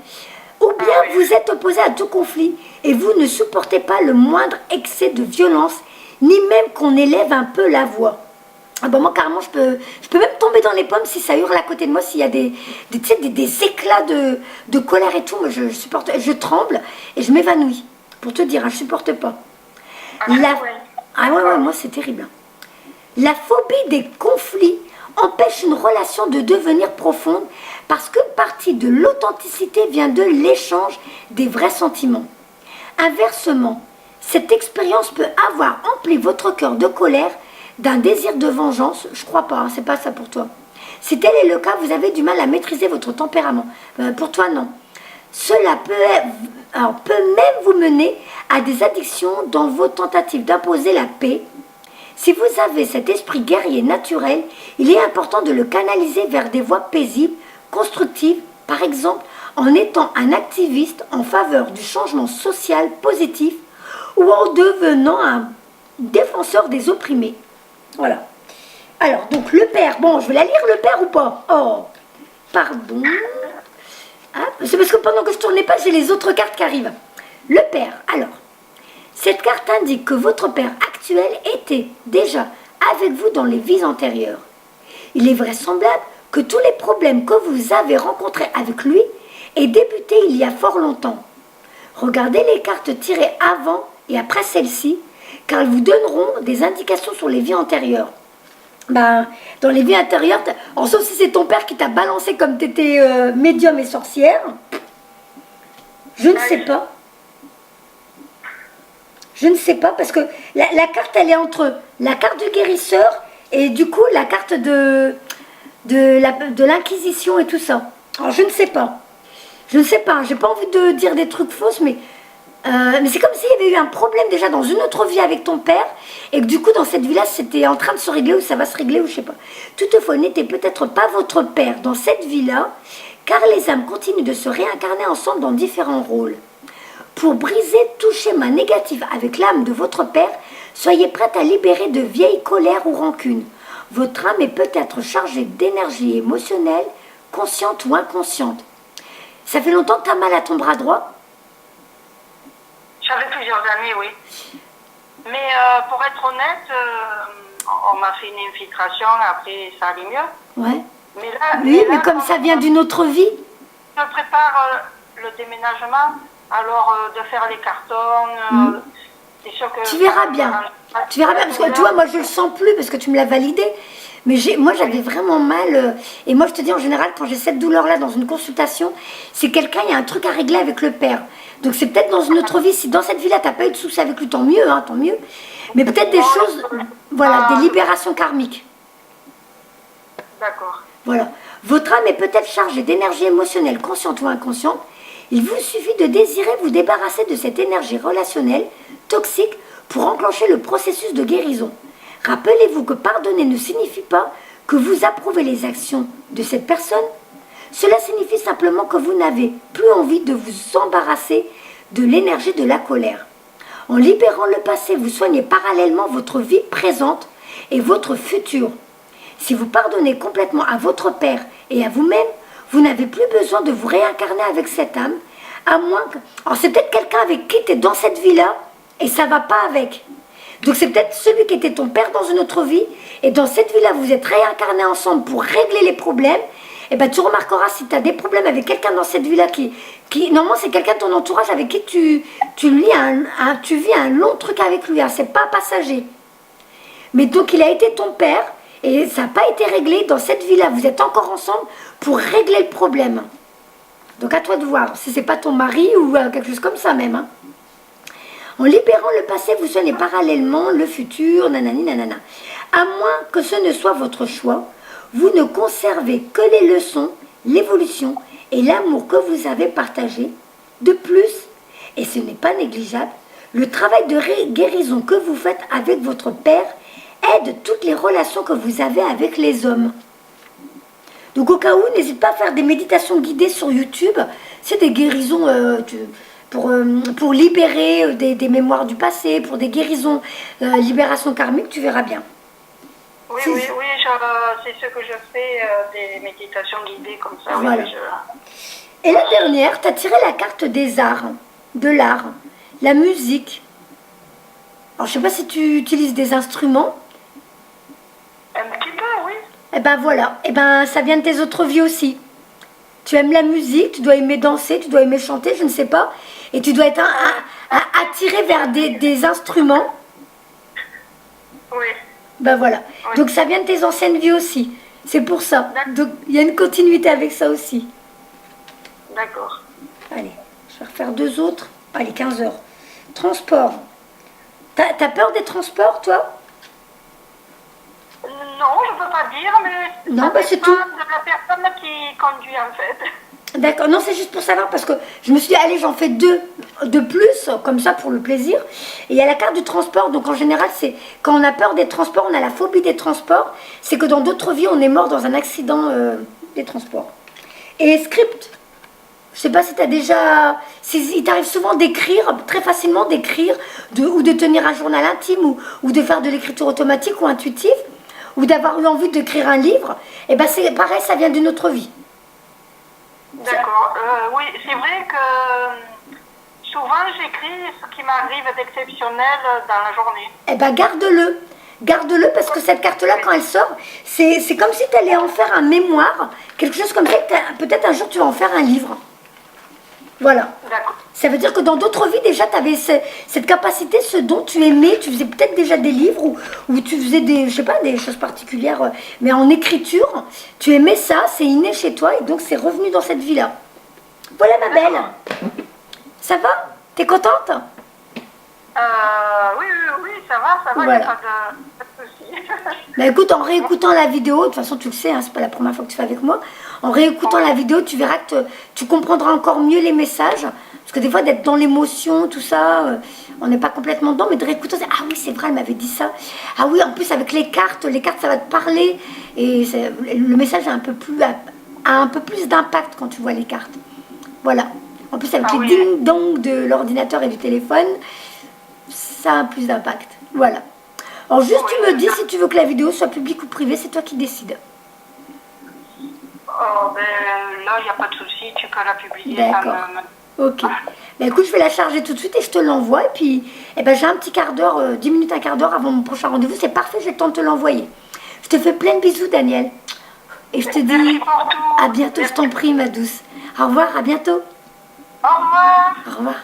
Ou bien vous êtes opposé à tout conflit et vous ne supportez pas le moindre excès de violence, ni même qu'on élève un peu la voix. Ah ben moi carrément je peux même tomber dans les pommes si ça hurle à côté de moi, s'il y a des éclats de colère et tout, moi je tremble et je m'évanouis. Pour te dire, hein, je supporte pas. Ah ouais, moi c'est terrible. La phobie des conflits empêche une relation de devenir profonde parce que partie de l'authenticité vient de l'échange des vrais sentiments. Inversement, cette expérience peut avoir empli votre cœur de colère, d'un désir de vengeance. Je crois pas, hein, c'est pas ça pour toi. Si tel est le cas, vous avez du mal à maîtriser votre tempérament. Pour toi, non. Cela peut même vous mener à des addictions dans vos tentatives d'imposer la paix. Si vous avez cet esprit guerrier naturel, il est important de le canaliser vers des voies paisibles, constructives, par exemple en étant un activiste en faveur du changement social positif ou en devenant un défenseur des opprimés. Voilà. Alors, donc le père, bon, je vais la lire le père ou pas? Oh, pardon. Ah, c'est parce que pendant que je tournais pas, j'ai les autres cartes qui arrivent. Le père, alors, cette carte indique que votre père actuel était déjà avec vous dans les vies antérieures. Il est vraisemblable que tous les problèmes que vous avez rencontrés avec lui aient débuté il y a fort longtemps. Regardez les cartes tirées avant et après celle-ci, car elles vous donneront des indications sur les vies antérieures. Ben, dans les vies antérieures, sauf si c'est ton père qui t'a balancé comme tu étais médium et sorcière, je ne sais pas. Je ne sais pas, parce que la carte, elle est entre la carte du guérisseur et du coup la carte de l'inquisition et tout ça. Alors je ne sais pas. Je ne sais pas, j'ai pas envie de dire des trucs fausses, mais c'est comme s'il y avait eu un problème déjà dans une autre vie avec ton père, et que du coup dans cette vie-là, c'était en train de se régler, ou ça va se régler, ou je sais pas. Toutefois, il n'était peut-être pas votre père dans cette vie-là, car les âmes continuent de se réincarner ensemble dans différents rôles. Pour briser tout schéma négatif avec l'âme de votre père, soyez prête à libérer de vieilles colères ou rancunes. Votre âme est peut-être chargée d'énergie émotionnelle, consciente ou inconsciente. Ça fait longtemps que tu as mal à ton bras droit? Ça fait plusieurs années, oui. Mais pour être honnête, on m'a fait une infiltration, après ça allait mieux. Ouais. Mais là, Oui, mais comme ça vient d'une autre vie. je prépare le déménagement, alors de faire les cartons, c'est sûr que... Tu verras bien. Tu verras bien, parce que tu vois, moi je le sens plus, parce que tu me l'as validé. Mais moi j'avais vraiment mal. Et moi je te dis, en général, quand j'ai cette douleur-là dans une consultation, c'est quelqu'un, il y a un truc à régler avec le père. Donc c'est peut-être dans une autre vie. Si dans cette vie-là, tu n'as pas eu de soucis avec lui, tant mieux, hein, tant mieux. Mais peut-être des choses, voilà, des libérations karmiques. D'accord. Voilà. Votre âme est peut-être chargée d'énergie émotionnelle, consciente ou inconsciente. Il vous suffit de désirer vous débarrasser de cette énergie relationnelle toxique pour enclencher le processus de guérison. Rappelez-vous que pardonner ne signifie pas que vous approuvez les actions de cette personne. Cela signifie simplement que vous n'avez plus envie de vous embarrasser de l'énergie de la colère. En libérant le passé, vous soignez parallèlement votre vie présente et votre futur. Si vous pardonnez complètement à votre père et à vous-même, vous n'avez plus besoin de vous réincarner avec cette âme, à moins que... Alors c'est peut-être quelqu'un avec qui tu es dans cette vie-là, et ça ne va pas avec. Donc c'est peut-être celui qui était ton père dans une autre vie, et dans cette vie-là, vous êtes réincarnés ensemble pour régler les problèmes, et ben tu remarqueras si tu as des problèmes avec quelqu'un dans cette vie-là qui normalement c'est quelqu'un de ton entourage avec qui tu vis un long truc avec lui, hein, c'est pas passager. Mais donc il a été ton père, et ça n'a pas été réglé dans cette vie-là. Vous êtes encore ensemble pour régler le problème. Donc à toi de voir si c'est pas ton mari ou quelque chose comme ça même. Hein. En libérant le passé, vous soignez parallèlement le futur, nanani nanana. À moins que ce ne soit votre choix, vous ne conservez que les leçons, l'évolution et l'amour que vous avez partagé. De plus, et ce n'est pas négligeable, le travail de guérison que vous faites avec votre père aide toutes les relations que vous avez avec les hommes. Donc au cas où, n'hésite pas à faire des méditations guidées sur YouTube. C'est des guérisons pour libérer des mémoires du passé, pour des guérisons, libération karmique, tu verras bien. Oui, c'est ce que je fais, des méditations guidées comme ça. Voilà. Oui, Et la dernière, tu as tiré la carte des arts, de l'art, la musique. Alors je ne sais pas si tu utilises des instruments. Un petit peu, oui. Eh ben voilà, eh ben ça vient de tes autres vies aussi. Tu aimes la musique, tu dois aimer danser, tu dois aimer chanter, je ne sais pas. Et tu dois être attiré vers des instruments. Oui. Ben voilà. Oui. Donc ça vient de tes anciennes vies aussi. C'est pour ça. Donc il y a une continuité avec ça aussi. D'accord. Allez, je vais refaire deux autres. Allez, 15 heures. Transport. T'as peur des transports, toi? Non, je ne peux pas dire, mais non, ça c'est dépend tout. de la personne qui conduit en fait. D'accord, non, c'est juste pour savoir parce que je me suis dit, allez, j'en fais deux de plus, comme ça pour le plaisir. Et il y a la carte du transport, donc en général, c'est quand on a peur des transports, on a la phobie des transports, c'est que dans d'autres vies, on est mort dans un accident des transports. Et script, je sais pas si tu as déjà... Il t'arrive souvent d'écrire, très facilement d'écrire, ou de tenir un journal intime, ou de faire de l'écriture automatique ou intuitive, ou d'avoir eu envie d'écrire un livre, et ben c'est pareil, ça vient d'une autre vie. D'accord. Oui, c'est vrai que souvent j'écris ce qui m'arrive d'exceptionnel dans la journée. Eh ben garde-le. Garde-le parce que cette carte-là, quand elle sort, c'est comme si tu allais en faire un mémoire, quelque chose comme ça, peut-être un jour tu vas en faire un livre. Voilà. D'accord. Ça veut dire que dans d'autres vies, déjà, tu avais cette capacité, ce dont tu aimais, tu faisais peut-être déjà des livres ou tu faisais des, je sais pas, des choses particulières, mais en écriture, tu aimais ça, c'est inné chez toi et donc c'est revenu dans cette vie-là. Voilà ma belle. Ça va? T'es contente? Oui, ça va, Voilà. il n'y a pas de souci. Bah écoute, en réécoutant la vidéo, de toute façon tu le sais, hein, c'est pas la première fois que tu fais avec moi, en réécoutant la vidéo, tu verras que tu comprendras encore mieux les messages, parce que des fois d'être dans l'émotion, tout ça, on n'est pas complètement dedans, mais de réécouter, ah oui c'est vrai, elle m'avait dit ça, ah oui en plus avec les cartes ça va te parler, et le message a un peu plus d'impact quand tu vois les cartes. Voilà. En plus avec les ding-dong de l'ordinateur et du téléphone, ça a plus d'impact. Voilà. Alors juste tu me dis si tu veux que la vidéo soit publique ou privée, c'est toi qui décides. Oh, ben là, il n'y a pas de souci, tu peux la publier. D'accord. Ok. Bah, écoute, je vais la charger tout de suite et je te l'envoie. Et puis, j'ai un petit quart d'heure, 10 minutes, un quart d'heure avant mon prochain rendez-vous. C'est parfait, j'ai le temps de te l'envoyer. Je te fais plein de bisous, Daniel. Et je te Merci dis pour tout. à bientôt, je t'en prie, ma douce. Au revoir, à bientôt. Au revoir. Au revoir.